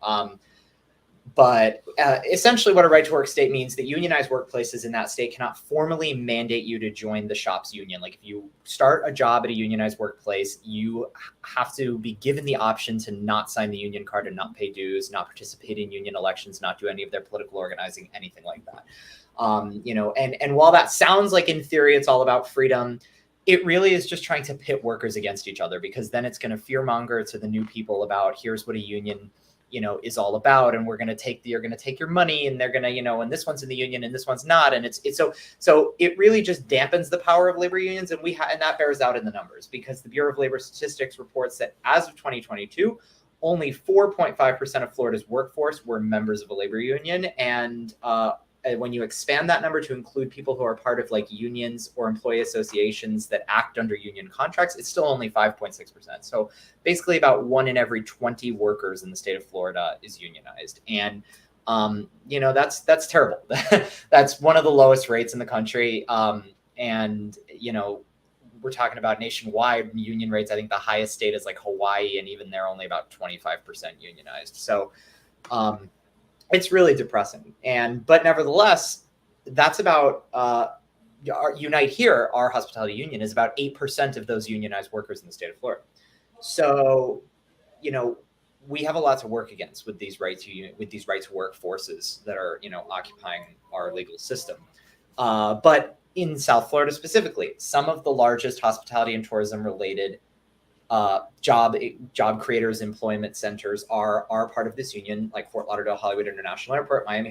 But essentially what a right-to-work state means, that unionized workplaces in that state cannot formally mandate you to join the shop's union. Like if you start a job at a unionized workplace, you have to be given the option to not sign the union card and not pay dues, not participate in union elections, not do any of their political organizing, anything like that. And while that sounds like in theory it's all about freedom, it really is just trying to pit workers against each other, because then it's going to fearmonger to the new people about, here's what a union is all about, and you're going to take your money, and they're going to, and this one's in the union and this one's not. And it's so it really just dampens the power of labor unions. And and that bears out in the numbers, because the Bureau of Labor Statistics reports that as of 2022, only 4.5% of Florida's workforce were members of a labor union. And when you expand that number to include people who are part of unions or employee associations that act under union contracts, it's still only 5.6%. So basically about 1 in every 20 workers in the state of Florida is unionized. And, that's terrible. That's one of the lowest rates in the country. And, we're talking about nationwide union rates. I think the highest state is Hawaii, and even they're only about 25% unionized. So, it's really depressing. But nevertheless, that's about our Unite Here, our hospitality union, is about 8% of those unionized workers in the state of Florida. So, we have a lot to work against with these right to work forces that are, occupying our legal system. But in South Florida specifically, some of the largest hospitality and tourism related job creators, employment centers are part of this union, like Fort Lauderdale Hollywood International Airport, Miami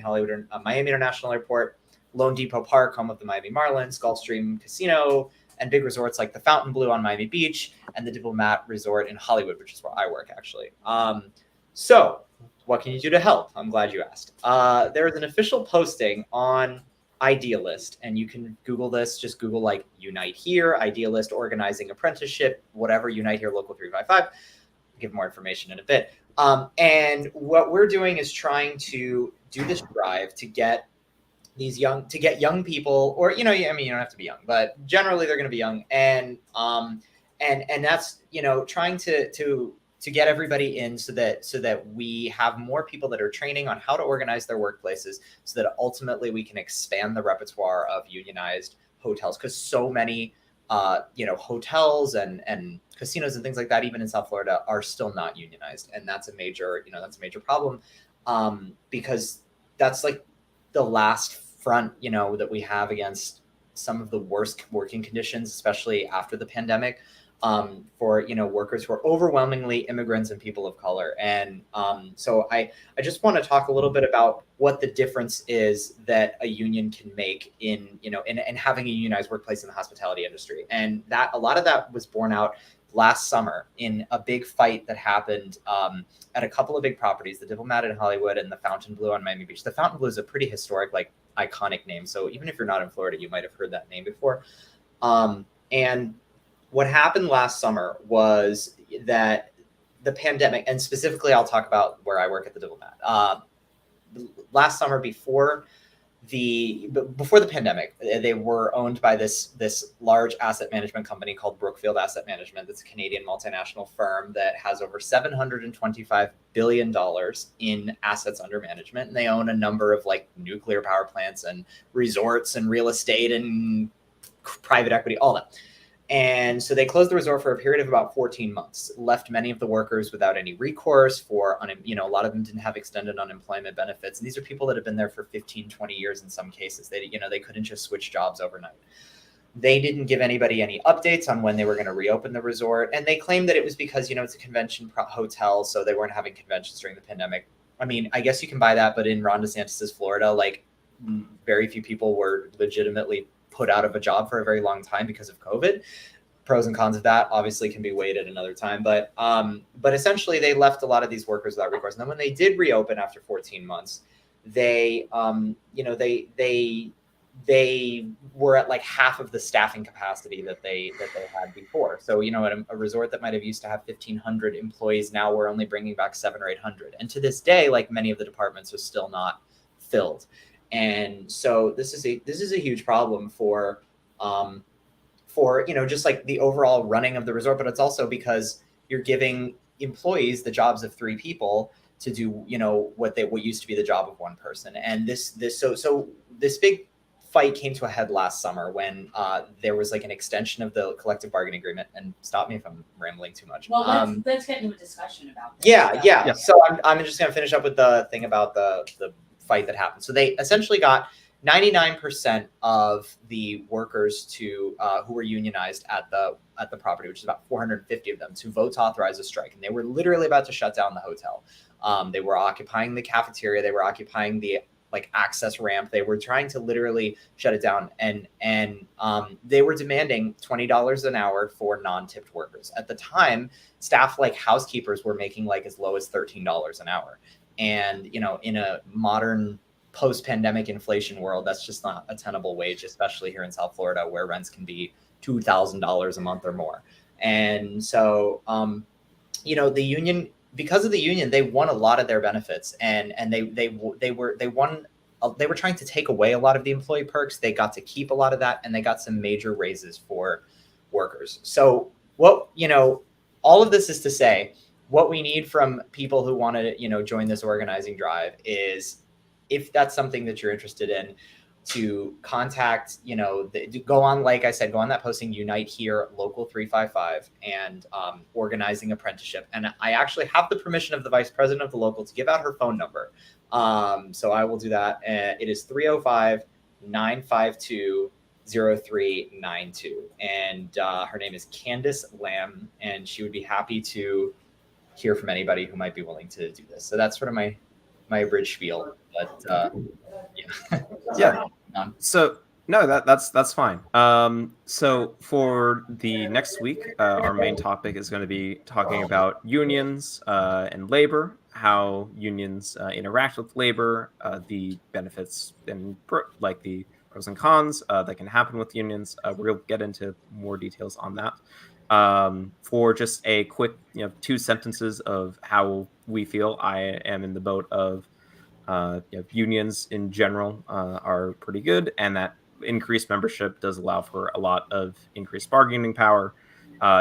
International Airport, Lone Depot Park, home of the Miami Marlins, Gulfstream Casino, and big resorts like the Fontainebleau on Miami Beach and the Diplomat Resort in Hollywood, which is where I work actually. So what can you do to help? I'm glad you asked. There is an official posting on Idealist, and you can Google this. Just Google like Unite Here, Idealist, organizing apprenticeship, whatever, Unite Here, Local 355. I'll give more information in a bit. And what we're doing is trying to do this drive to get young people, or you don't have to be young, but generally they're going to be young, and that's trying to get everybody in so that we have more people that are training on how to organize their workplaces, so that ultimately we can expand the repertoire of unionized hotels, because so many hotels and casinos and things like that, even in South Florida, are still not unionized, and that's a major problem, because that's like the last front that we have against some of the worst working conditions, especially after the pandemic, for workers who are overwhelmingly immigrants and people of color. And so I just want to talk a little bit about what the difference is that a union can make in having a unionized workplace in the hospitality industry. And that a lot of that was borne out last summer in a big fight that happened at a couple of big properties, the Diplomat in Hollywood and the Fontainebleau on Miami Beach. The Fontainebleau is a pretty historic, like iconic name. So even if you're not in Florida, you might have heard that name before. And what happened last summer was that the pandemic, and specifically I'll talk about where I work at the Diplomat. Last summer, before the pandemic, they were owned by this large asset management company called Brookfield Asset Management. That's a Canadian multinational firm that has over $725 billion in assets under management. And they own a number of like nuclear power plants and resorts and real estate and private equity, all that. And so they closed the resort for a period of about 14 months, left many of the workers without any recourse for, a lot of them didn't have extended unemployment benefits. And these are people that have been there for 15, 20 years in some cases. They couldn't just switch jobs overnight. They didn't give anybody any updates on when they were going to reopen the resort. And they claimed that it was because, it's a convention hotel, so they weren't having conventions during the pandemic. I mean, I guess you can buy that, but in Ron DeSantis's Florida, like very few people were legitimately put out of a job for a very long time because of COVID. Pros and cons of that obviously can be weighed at another time, but essentially they left a lot of these workers without recourse. And then when they did reopen after 14 months, they were at like half of the staffing capacity that they had before. So at a resort that might have used to have 1,500 employees, now we're only bringing back 700 or 800. And to this day, like many of the departments are still not filled. And so this is a huge problem for just like the overall running of the resort, but it's also because you're giving employees the jobs of 3 people to do what used to be the job of 1 person. And this big fight came to a head last summer when there was like an extension of the collective bargaining agreement. And stop me if I'm rambling too much. Well, let's get into a discussion about this. Yeah. So I'm just gonna finish up with the thing about the fight that happened. So they essentially got 99% of the workers who were unionized at the property, which is about 450 of them, to vote to authorize a strike. And they were literally about to shut down the hotel. They were occupying the cafeteria. They were occupying the access ramp. They were trying to literally shut it down. And they were demanding $20 an hour for non-tipped workers. At the time, staff like housekeepers were making like as low as $13 an hour. And, in a modern post-pandemic inflation world, that's just not a tenable wage, especially here in South Florida, where rents can be $2,000 a month or more. And so, the union, because of the union, they won a lot of their benefits, and they were trying to take away a lot of the employee perks. They got to keep a lot of that, and they got some major raises for workers. So all of this is to say, what we need from people who want to, join this organizing drive is, if that's something that you're interested in, to contact, go on, like I said, go on that posting, Unite Here, Local 355, and organizing apprenticeship. And I actually have the permission of the vice president of the local to give out her phone number. So I will do that. It is 305-952 0392. And her name is Candace Lamb, and she would be happy to hear from anybody who might be willing to do this. So that's sort of my abridged spiel. But yeah. Yeah. So no, that's fine. So for the next week, our main topic is going to be talking about unions and labor, how unions interact with labor, the benefits and like the pros and cons that can happen with unions. We'll get into more details on that. For just a quick, 2 sentences of how we feel, I am in the boat of unions in general are pretty good, and that increased membership does allow for a lot of increased bargaining power,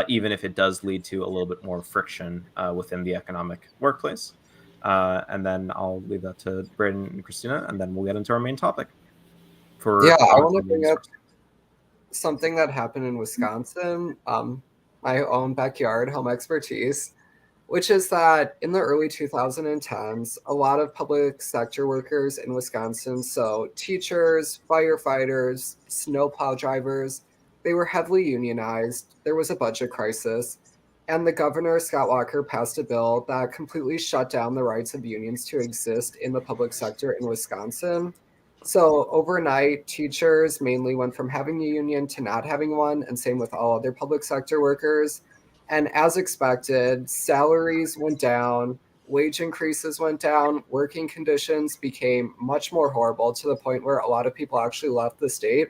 even if it does lead to a little bit more friction within the economic workplace. And then I'll leave that to Braden and Christina, and then we'll get into our main topic. I want to bring up something that happened in Wisconsin, my own backyard, home expertise, which is that in the early 2010s, a lot of public sector workers in Wisconsin, so teachers, firefighters, snowplow drivers, they were heavily unionized. There was a budget crisis, and the governor, Scott Walker, passed a bill that completely shut down the rights of unions to exist in the public sector in Wisconsin. So overnight, teachers mainly went from having a union to not having one, and same with all other public sector workers. And as expected, salaries went down, wage increases went down, working conditions became much more horrible to the point where a lot of people actually left the state.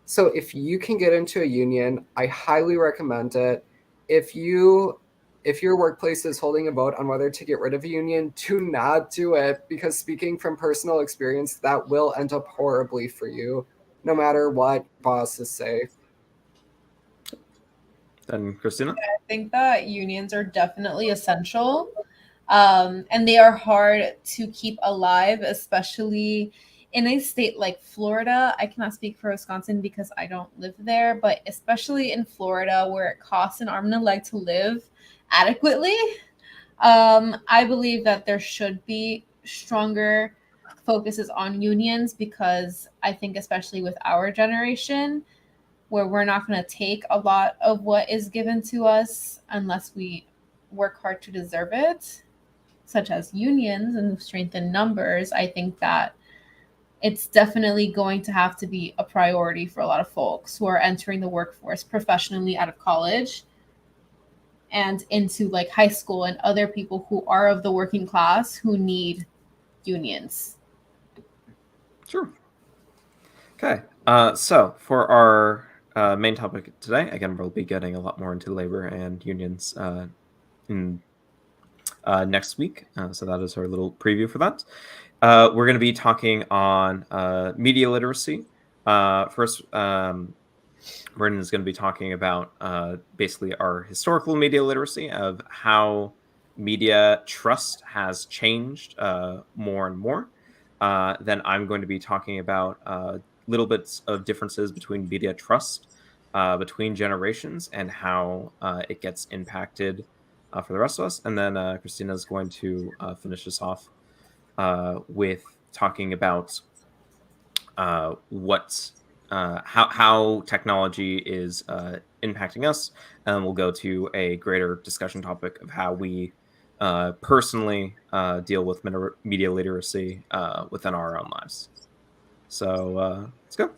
So if you can get into a union, I highly recommend it. If your workplace is holding a vote on whether to get rid of a union, do not do it, because speaking from personal experience, that will end up horribly for you, no matter what bosses say. Then Christina? I think that unions are definitely essential, and they are hard to keep alive, especially in a state like Florida. I cannot speak for Wisconsin because I don't live there, but especially in Florida, where it costs an arm and a leg to live adequately, I believe that there should be stronger focuses on unions, because I think especially with our generation, where we're not going to take a lot of what is given to us unless we work hard to deserve it, such as unions and strength in numbers, I think that it's definitely going to have to be a priority for a lot of folks who are entering the workforce professionally out of college and into like high school, and other people who are of the working class who need unions. Sure. Okay. So for our main topic today, again, we'll be getting a lot more into labor and unions in next week. So that is our little preview for that. We're going to be talking on media literacy. First, Brendan is going to be talking about basically our historical media literacy, of how media trust has changed more and more. Then I'm going to be talking about little bits of differences between media trust between generations and how it gets impacted for the rest of us. And then Christina is going to finish us off with talking about how technology is impacting us, and we'll go to a greater discussion topic of how we personally deal with media literacy within our own lives. So let's go.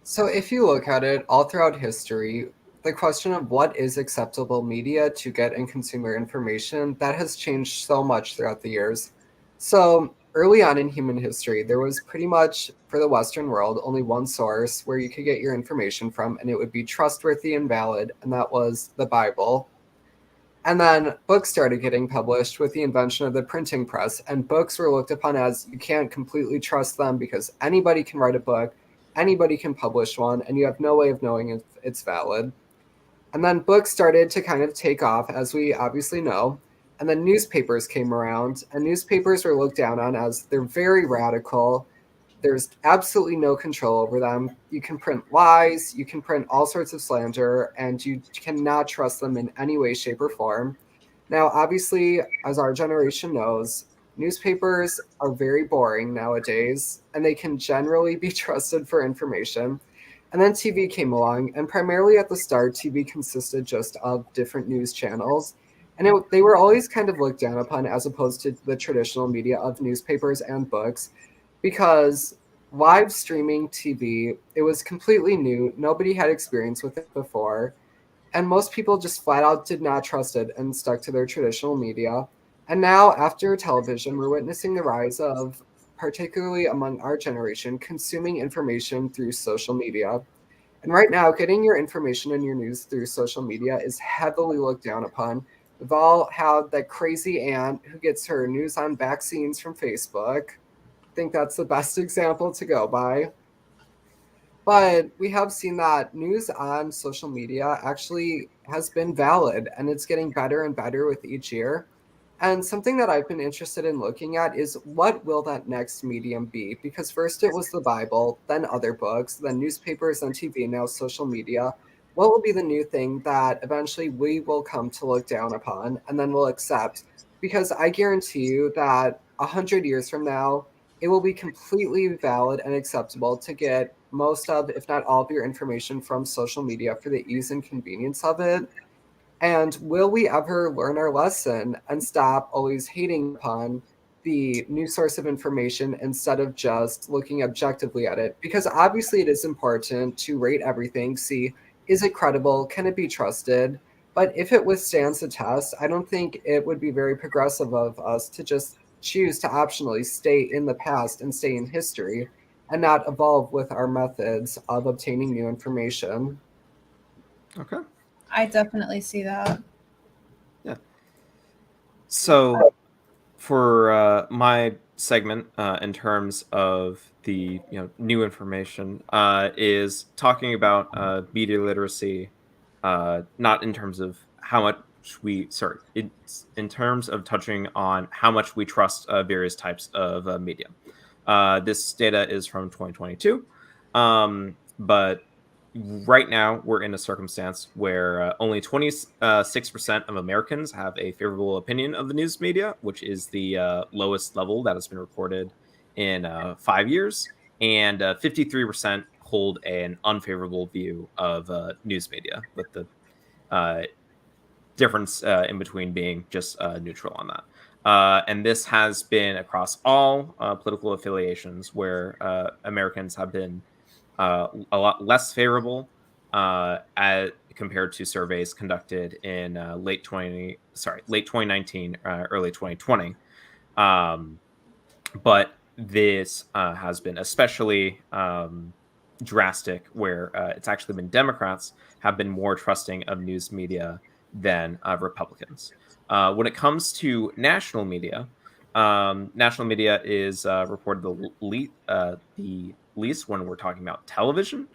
So if you look at it all throughout history, the question of what is acceptable media to get and consume your information, that has changed so much throughout the years. So early on in human history, there was pretty much, for the Western world, only one source where you could get your information from, and it would be trustworthy and valid, and that was the Bible. And then books started getting published with the invention of the printing press, and books were looked upon as, you can't completely trust them because anybody can write a book, anybody can publish one, and you have no way of knowing if it's valid. And then books started to kind of take off, as we obviously know. And then newspapers came around, and newspapers were looked down on as they're very radical. There's absolutely no control over them. You can print lies, you can print all sorts of slander, and you cannot trust them in any way, shape, or form. Now, obviously, as our generation knows, newspapers are very boring nowadays, and they can generally be trusted for information. And then TV came along, and primarily at the start, TV consisted just of different news channels. And they were always kind of looked down upon as opposed to the traditional media of newspapers and books, because live streaming TV, it was completely new. Nobody had experience with it before. And most people just flat out did not trust it and stuck to their traditional media. And now, after television, we're witnessing the rise of, particularly among our generation, consuming information through social media. And right now, getting your information and your news through social media is heavily looked down upon. We've all had that crazy aunt who gets her news on vaccines from Facebook. I think that's the best example to go by. But we have seen that news on social media actually has been valid, and it's getting better and better with each year. And something that I've been interested in looking at is what will that next medium be? Because first it was the Bible, then other books, then newspapers, then TV, now social media. What will be the new thing that eventually we will come to look down upon and then we'll accept? Because I guarantee you that 100 years from now, it will be completely valid and acceptable to get most of, if not all of your information from social media for the ease and convenience of it. And will we ever learn our lesson and stop always hating upon the new source of information instead of just looking objectively at it? Because obviously it is important to rate everything, see, is it credible? Can it be trusted? But if it withstands the test, I don't think it would be very progressive of us to just choose to optionally stay in the past and stay in history and not evolve with our methods of obtaining new information. Okay. I definitely see that. Yeah. So for my segment, in terms of the new information, is talking about media literacy, not in terms of how much it's in terms of touching on how much we trust various types of media. This data is from 2022, but right now we're in a circumstance where only 26% of Americans have a favorable opinion of the news media, which is the lowest level that has been recorded in 5 years, and 53% hold an unfavorable view of news media, with the difference in between being just neutral on that. And this has been across all political affiliations, where Americans have been a lot less favorable compared to surveys conducted in late 2019, early 2020. But this has been especially drastic, where it's actually been Democrats have been more trusting of news media than Republicans. When it comes to national media is reported the least when we're talking about television,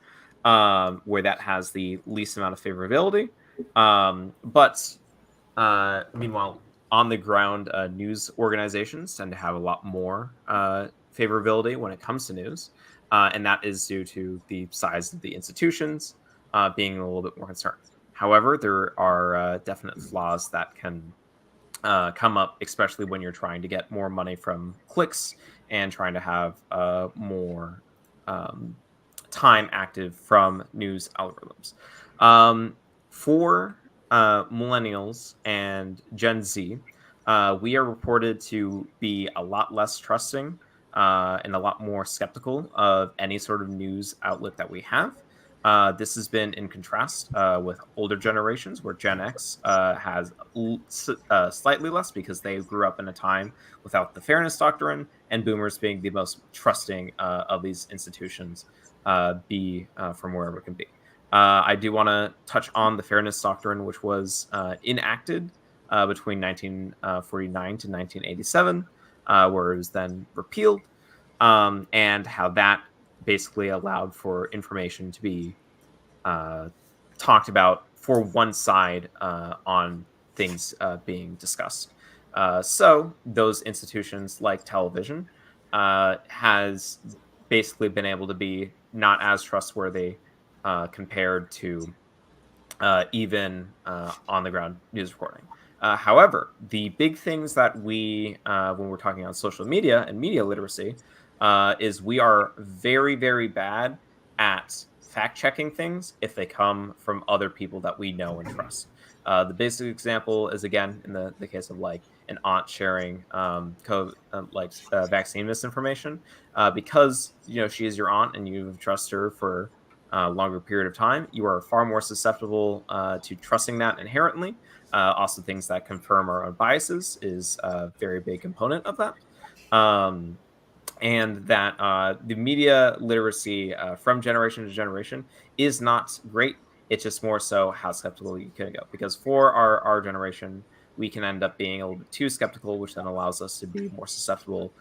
where that has the least amount of favorability. But meanwhile, on the ground, news organizations tend to have a lot more favorability when it comes to news. And that is due to the size of the institutions being a little bit more concerned. However, there are definite flaws that can come up, especially when you're trying to get more money from clicks and trying to have more time active from news algorithms. For millennials and Gen Z, we are reported to be a lot less trusting and a lot more skeptical of any sort of news outlet that we have. This has been in contrast with older generations, where Gen X has slightly less, because they grew up in a time without the fairness doctrine, and boomers being the most trusting of these institutions, from wherever it can be. I do want to touch on the fairness doctrine, which was enacted between 1949 to 1987, where it was then repealed, and how that basically allowed for information to be talked about for one side on things being discussed. So those institutions, like television, has basically been able to be not as trustworthy compared to even on the ground news reporting. However, the big things that we, when we're talking on social media and media literacy, is we are very, very bad at fact checking things if they come from other people that we know and trust. The basic example is, again, in the case of like an aunt sharing vaccine misinformation, because she is your aunt and you trust her for a longer period of time. You are far more susceptible to trusting that inherently. Also, things that confirm our own biases is a very big component of that. And that the media literacy from generation to generation is not great. It's just more so how skeptical you can go. Because for our generation, we can end up being a little bit too skeptical, which then allows us to be more susceptible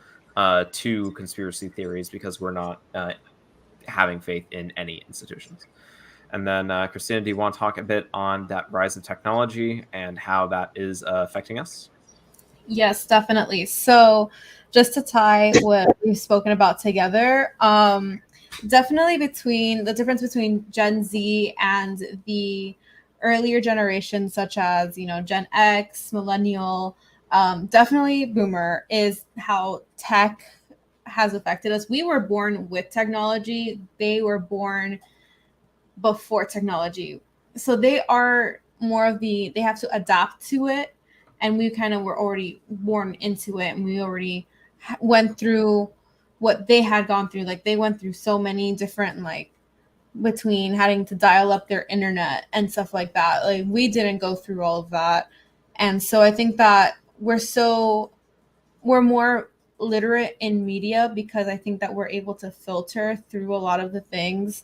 to conspiracy theories because we're not having faith in any institutions. And then, Christina, do you want to talk a bit on that rise of technology and how that is affecting us? Yes, definitely. So just to tie what we've spoken about together, definitely between the difference between Gen Z and the earlier generations, such as, Gen X, millennial, definitely boomer, is how tech has affected us. We were born with technology. They were born before technology. So they are more of they have to adapt to it. And we kind of were already born into it. And we already went through what they had gone through. Like they went through so many different, like between having to dial up their internet and stuff like that. Like we didn't go through all of that. And so I think that we're more literate in media because I think that we're able to filter through a lot of the things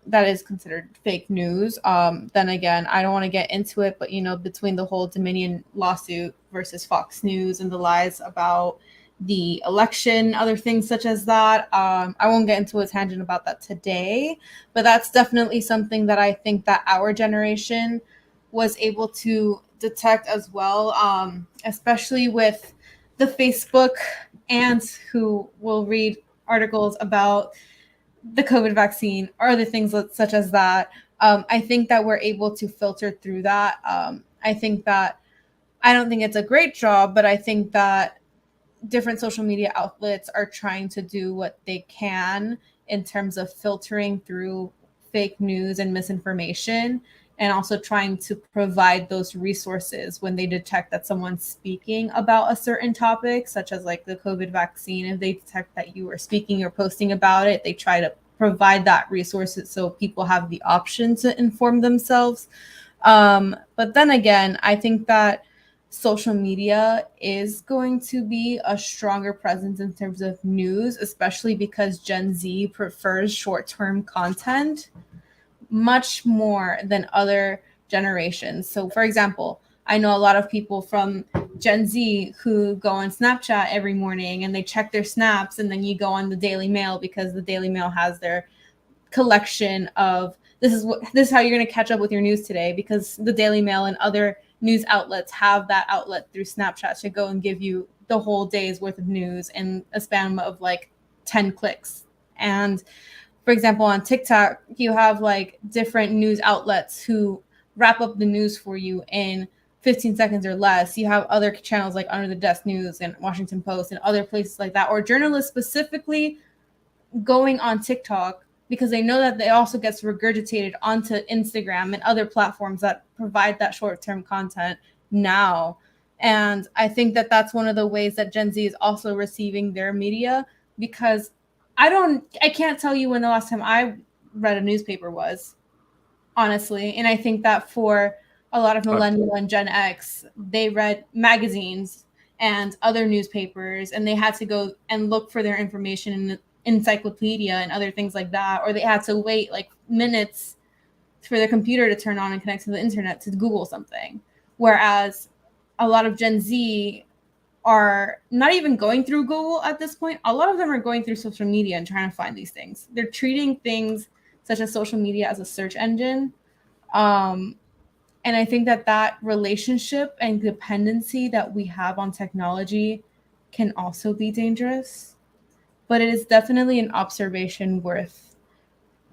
that is considered fake news. Then again, I don't want to get into it, but between the whole Dominion lawsuit versus Fox News and the lies about the election, other things such as that, I won't get into a tangent about that today, but that's definitely something that I think that our generation was able to detect as well, especially with the Facebook ants who will read articles about the COVID vaccine or other things such as that. I think that we're able to filter through that. I think that I don't think it's a great job, but I think that different social media outlets are trying to do what they can in terms of filtering through fake news and misinformation, and also trying to provide those resources when they detect that someone's speaking about a certain topic, such as like the COVID vaccine. If they detect that you are speaking or posting about it, they try to provide that resources so people have the option to inform themselves. But then again, I think that social media is going to be a stronger presence in terms of news, especially because Gen Z prefers short-term content much more than other generations. So for example, I know a lot of people from Gen Z who go on Snapchat every morning and they check their snaps, and then you go on the Daily Mail because the Daily Mail has their collection of this is how you're going to catch up with your news today, because the Daily Mail and other news outlets have that outlet through Snapchat to go and give you the whole day's worth of news in a span of like 10 clicks. And for example, on TikTok, you have like different news outlets who wrap up the news for you in 15 seconds or less. You have other channels like Under the Desk News and Washington Post and other places like that, or journalists specifically going on TikTok because they know that they also gets regurgitated onto Instagram and other platforms that provide that short-term content now. And I think that that's one of the ways that Gen Z is also receiving their media, because I can't tell you when the last time I read a newspaper was, honestly. And I think that for a lot of millennial and Gen X, they read magazines and other newspapers, and they had to go and look for their information in the encyclopedia and other things like that, or they had to wait like minutes for their computer to turn on and connect to the internet to Google something. Whereas a lot of Gen Z are not even going through Google at this point. A lot of them are going through social media and trying to find these things. They're treating things such as social media as a search engine. And I think that that relationship and dependency that we have on technology can also be dangerous. But it is definitely an observation worth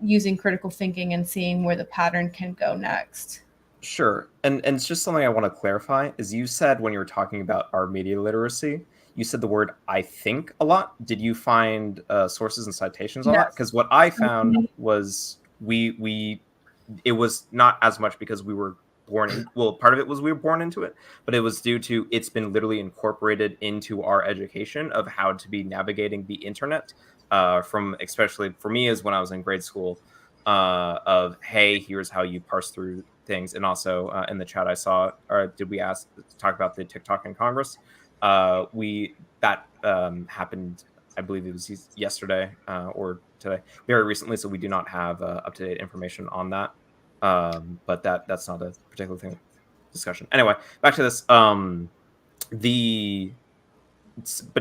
using critical thinking and seeing where the pattern can go next. Sure. And it's just something I want to clarify is you said when you were talking about our media literacy, you said the word "I think" a lot. Did you find sources and citations on that? Yes. Because what I found was it was not as much because we were born in, well, part of it was we were born into it, but it was due to it's been literally incorporated into our education of how to be navigating the internet, from especially for me is when I was in grade school, of hey, here's how you parse through things. And also in the chat I saw, or did we ask to talk about the TikTok in Congress? Happened, I believe it was yesterday or today, very recently, so we do not have up-to-date information on that. But that's not a particular thing discussion. Anyway, back to this. But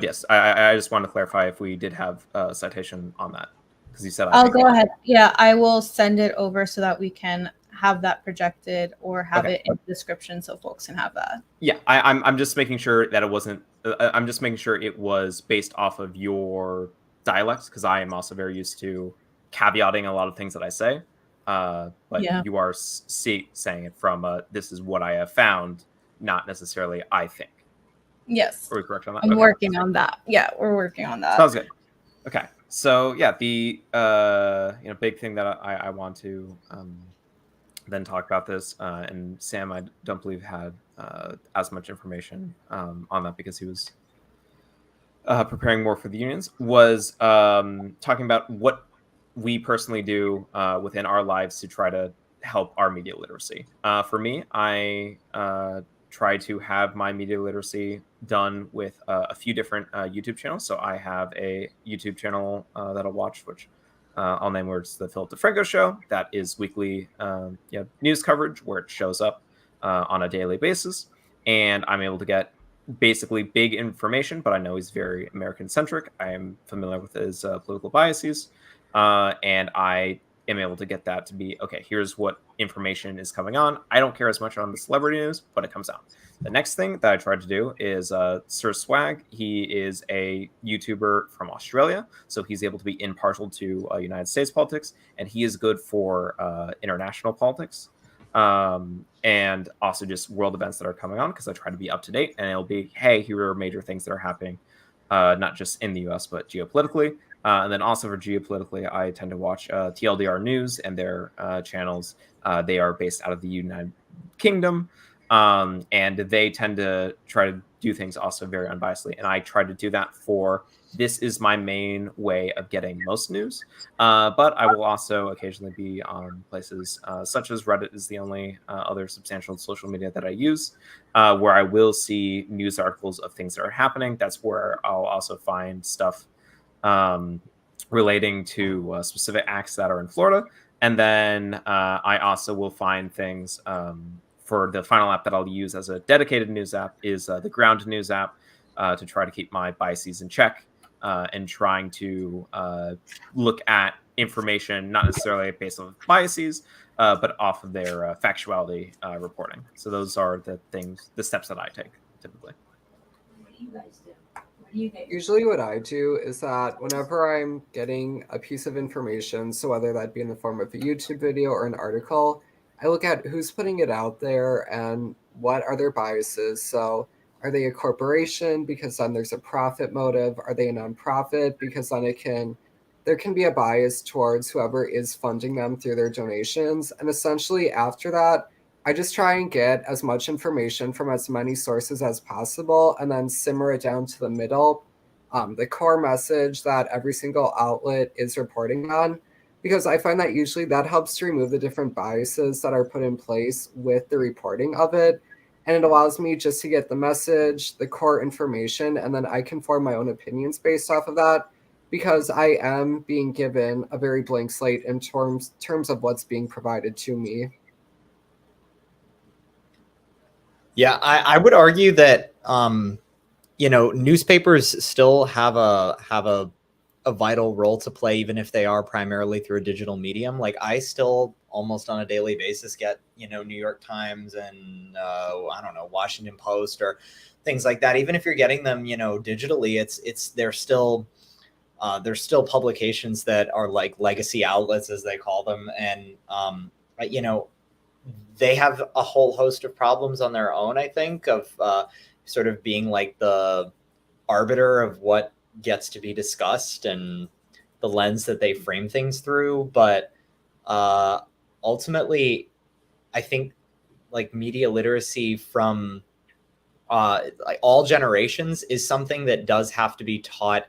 yes, I just wanted to clarify if we did have a citation on that, because you said I I'll think. go ahead. Yeah, I will send it over so that we can have that projected or have Okay. it in the description so folks can have that. Yeah, I'm just making sure that it wasn't. I'm just making sure it was based off of your dialects, because I am also very used to caveating a lot of things that I say. But Yeah. you are saying it from this is what I have found, not necessarily I think. Yes. Are we correct on that? I'm Okay. working on that. Yeah, we're working on that. Sounds good. Okay, so yeah, the big thing that I want to then talk about this, and Sam, I don't believe had as much information on that because he was preparing more for the unions, was talking about what we personally do within our lives to try to help our media literacy. For me, I try to have my media literacy done with a few different YouTube channels. So I have a YouTube channel that I'll watch, which I'll name, where it's the Philip DeFranco Show. That is weekly news coverage where it shows up on a daily basis. And I'm able to get basically big information, but I know he's very American-centric. I am familiar with his political biases. And I am able to get that to be, okay, here's what information is coming on. I don't care as much on the celebrity news, but it comes out. The next thing that I tried to do is Sir Swag. He is a YouTuber from Australia, so he's able to be impartial to United States politics, and he is good for international politics, and also just world events that are coming on, because I try to be up to date, and it'll be, hey, here are major things that are happening, not just in the US, but geopolitically. And then also for geopolitically, I tend to watch TLDR News and their channels. They are based out of the United Kingdom, and they tend to try to do things also very unbiasedly. And I try to do that for, this is my main way of getting most news. But I will also occasionally be on places such as Reddit is the only other substantial social media that I use, where I will see news articles of things that are happening. That's where I'll also find stuff relating to specific acts that are in Florida. And then I also will find things for the final app that I'll use as a dedicated news app is the Ground News app, to try to keep my biases in check, and trying to look at information not necessarily based on biases, but off of their factuality reporting. So those are the steps that I take typically. What do you guys do? What do you guys do? Usually what I do is that whenever I'm getting a piece of information, so whether that be in the form of a YouTube video or an article, I look at who's putting it out there and what are their biases. So are they a corporation? Because then there's a profit motive. Are they a nonprofit? Because then there can be a bias towards whoever is funding them through their donations. And essentially after that, I just try and get as much information from as many sources as possible and then simmer it down to the middle, the core message that every single outlet is reporting on, because I find that usually that helps to remove the different biases that are put in place with the reporting of it. And it allows me just to get the message, the core information, and then I can form my own opinions based off of that, because I am being given a very blank slate in terms of what's being provided to me. Yeah, I would argue that newspapers still have a vital role to play, even if they are primarily through a digital medium. Like I still almost on a daily basis get New York Times and I don't know, Washington Post or things like that. Even if you're getting them digitally, there's still publications that are like legacy outlets, as they call them, and they have a whole host of problems on their own, I think, of sort of being like the arbiter of what gets to be discussed and the lens that they frame things through. But ultimately, I think like media literacy from like all generations is something that does have to be taught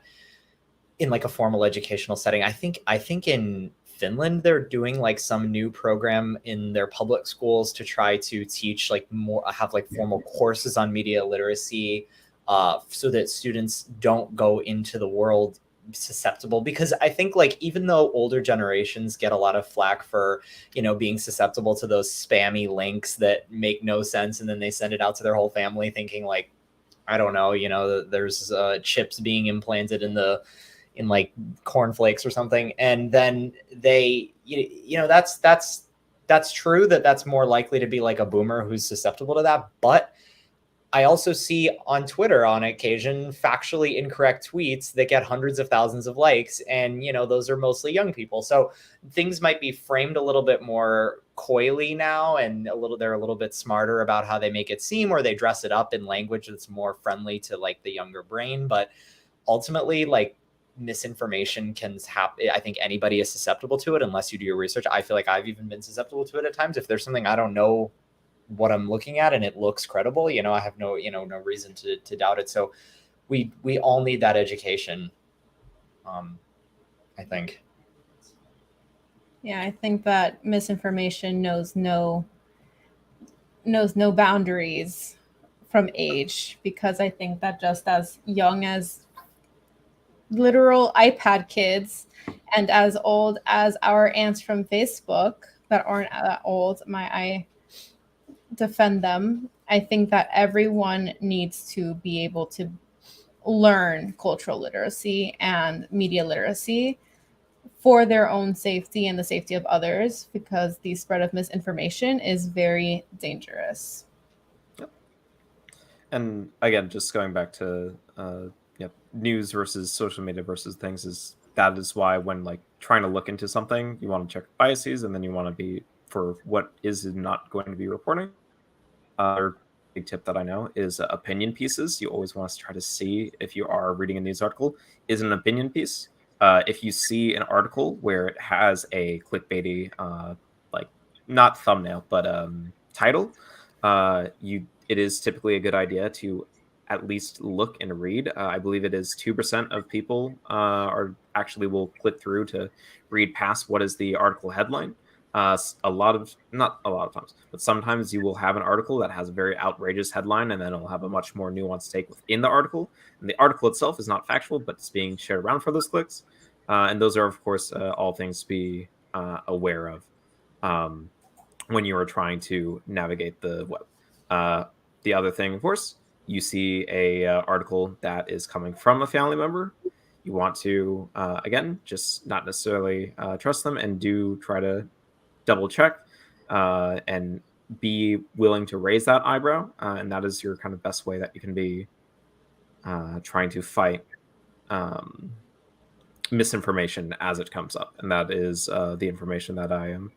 in like a formal educational setting. I think in Finland they're doing like some new program in their public schools to try to teach like more, have like formal courses on media literacy, so that students don't go into the world susceptible. Because I think like even though older generations get a lot of flack for, you know, being susceptible to those spammy links that make no sense and then they send it out to their whole family thinking like, I don't know, you know, there's chips being implanted in like cornflakes or something, and then they, you know, that's true that that's more likely to be like a boomer who's susceptible to that. But I also see on Twitter on occasion factually incorrect tweets that get hundreds of thousands of likes, and you know, those are mostly young people. So things might be framed a little bit more coyly now, and they're a little bit smarter about how they make it seem, or they dress it up in language that's more friendly to like the younger brain. But ultimately, like, misinformation can happen. I think anybody is susceptible to it unless you do your research. I feel like I've even been susceptible to it at times. If there's something I don't know what I'm looking at and it looks credible, you know, I have no reason to doubt it. So we all need that education. I think. Yeah, I think that misinformation knows no boundaries from age, because I think that just as young as literal iPad kids and as old as our aunts from Facebook that aren't that old, I defend them. I think that everyone needs to be able to learn cultural literacy and media literacy for their own safety and the safety of others, because the spread of misinformation is very dangerous. Yep. And again, just going back to news versus social media versus things, that is why when like trying to look into something, you want to check biases, and then you want to be for what is not going to be reporting. Another big tip that I know is opinion pieces. You always want to try to see, if you are reading a news article, is an opinion piece. If you see an article where it has a clickbaity, like not thumbnail, but title, it is typically a good idea to at least look and read. I believe it is 2% of people will click through to read past what is the article headline. Not a lot of times, but sometimes you will have an article that has a very outrageous headline, and then it'll have a much more nuanced take within the article. And the article itself is not factual, but it's being shared around for those clicks. And those are, of course, all things to be aware of when you are trying to navigate the web. The other thing, of course, you see a article that is coming from a family member. You want to, again, just not necessarily trust them, and do try to double check and be willing to raise that eyebrow. And that is your kind of best way that you can be trying to fight misinformation as it comes up. And that is the information that I am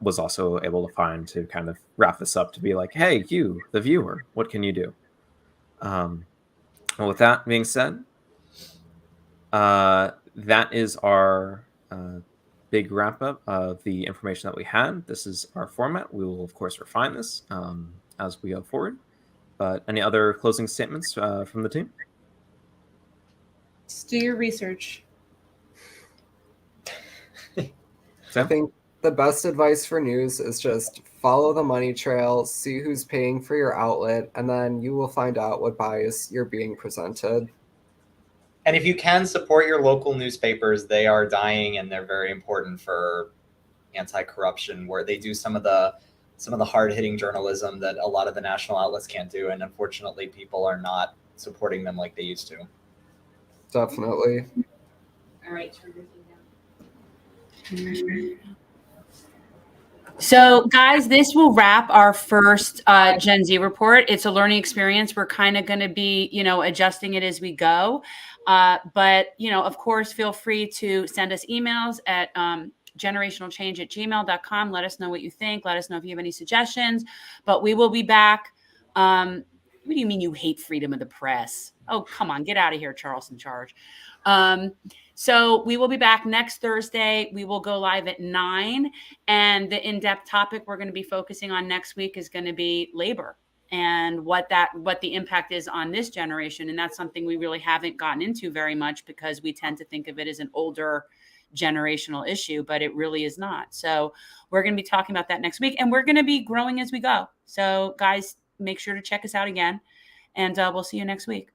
was also able to find to kind of wrap this up, to be like, hey, you, the viewer, what can you do? Well, with that being said, that is our big wrap up of the information that we had. This is our format. We will, of course, refine this as we go forward. But any other closing statements from the team? Just do your research. I think the best advice for news is just follow the money trail, see who's paying for your outlet, and then you will find out what bias you're being presented. And if you can, support your local newspapers. They are dying, and they're very important for anti-corruption, where they do some of the hard-hitting journalism that a lot of the national outlets can't do. And unfortunately, people are not supporting them like they used to. Definitely. All right, turn everything down. So, guys, this will wrap our first Gen Z report. It's a learning experience. We're kind of going to be, adjusting it as we go. But, of course, feel free to send us emails at generationalchange@gmail.com. Let us know what you think. Let us know if you have any suggestions. But we will be back What do you mean you hate freedom of the press? Oh, come on, get out of here, Charleston Charge. So we will be back next Thursday. We will go live at 9. And the in-depth topic we're going to be focusing on next week is going to be labor and what the impact is on this generation. And that's something we really haven't gotten into very much because we tend to think of it as an older generational issue, but it really is not. So we're going to be talking about that next week, and we're going to be growing as we go. So guys, make sure to check us out again, and we'll see you next week.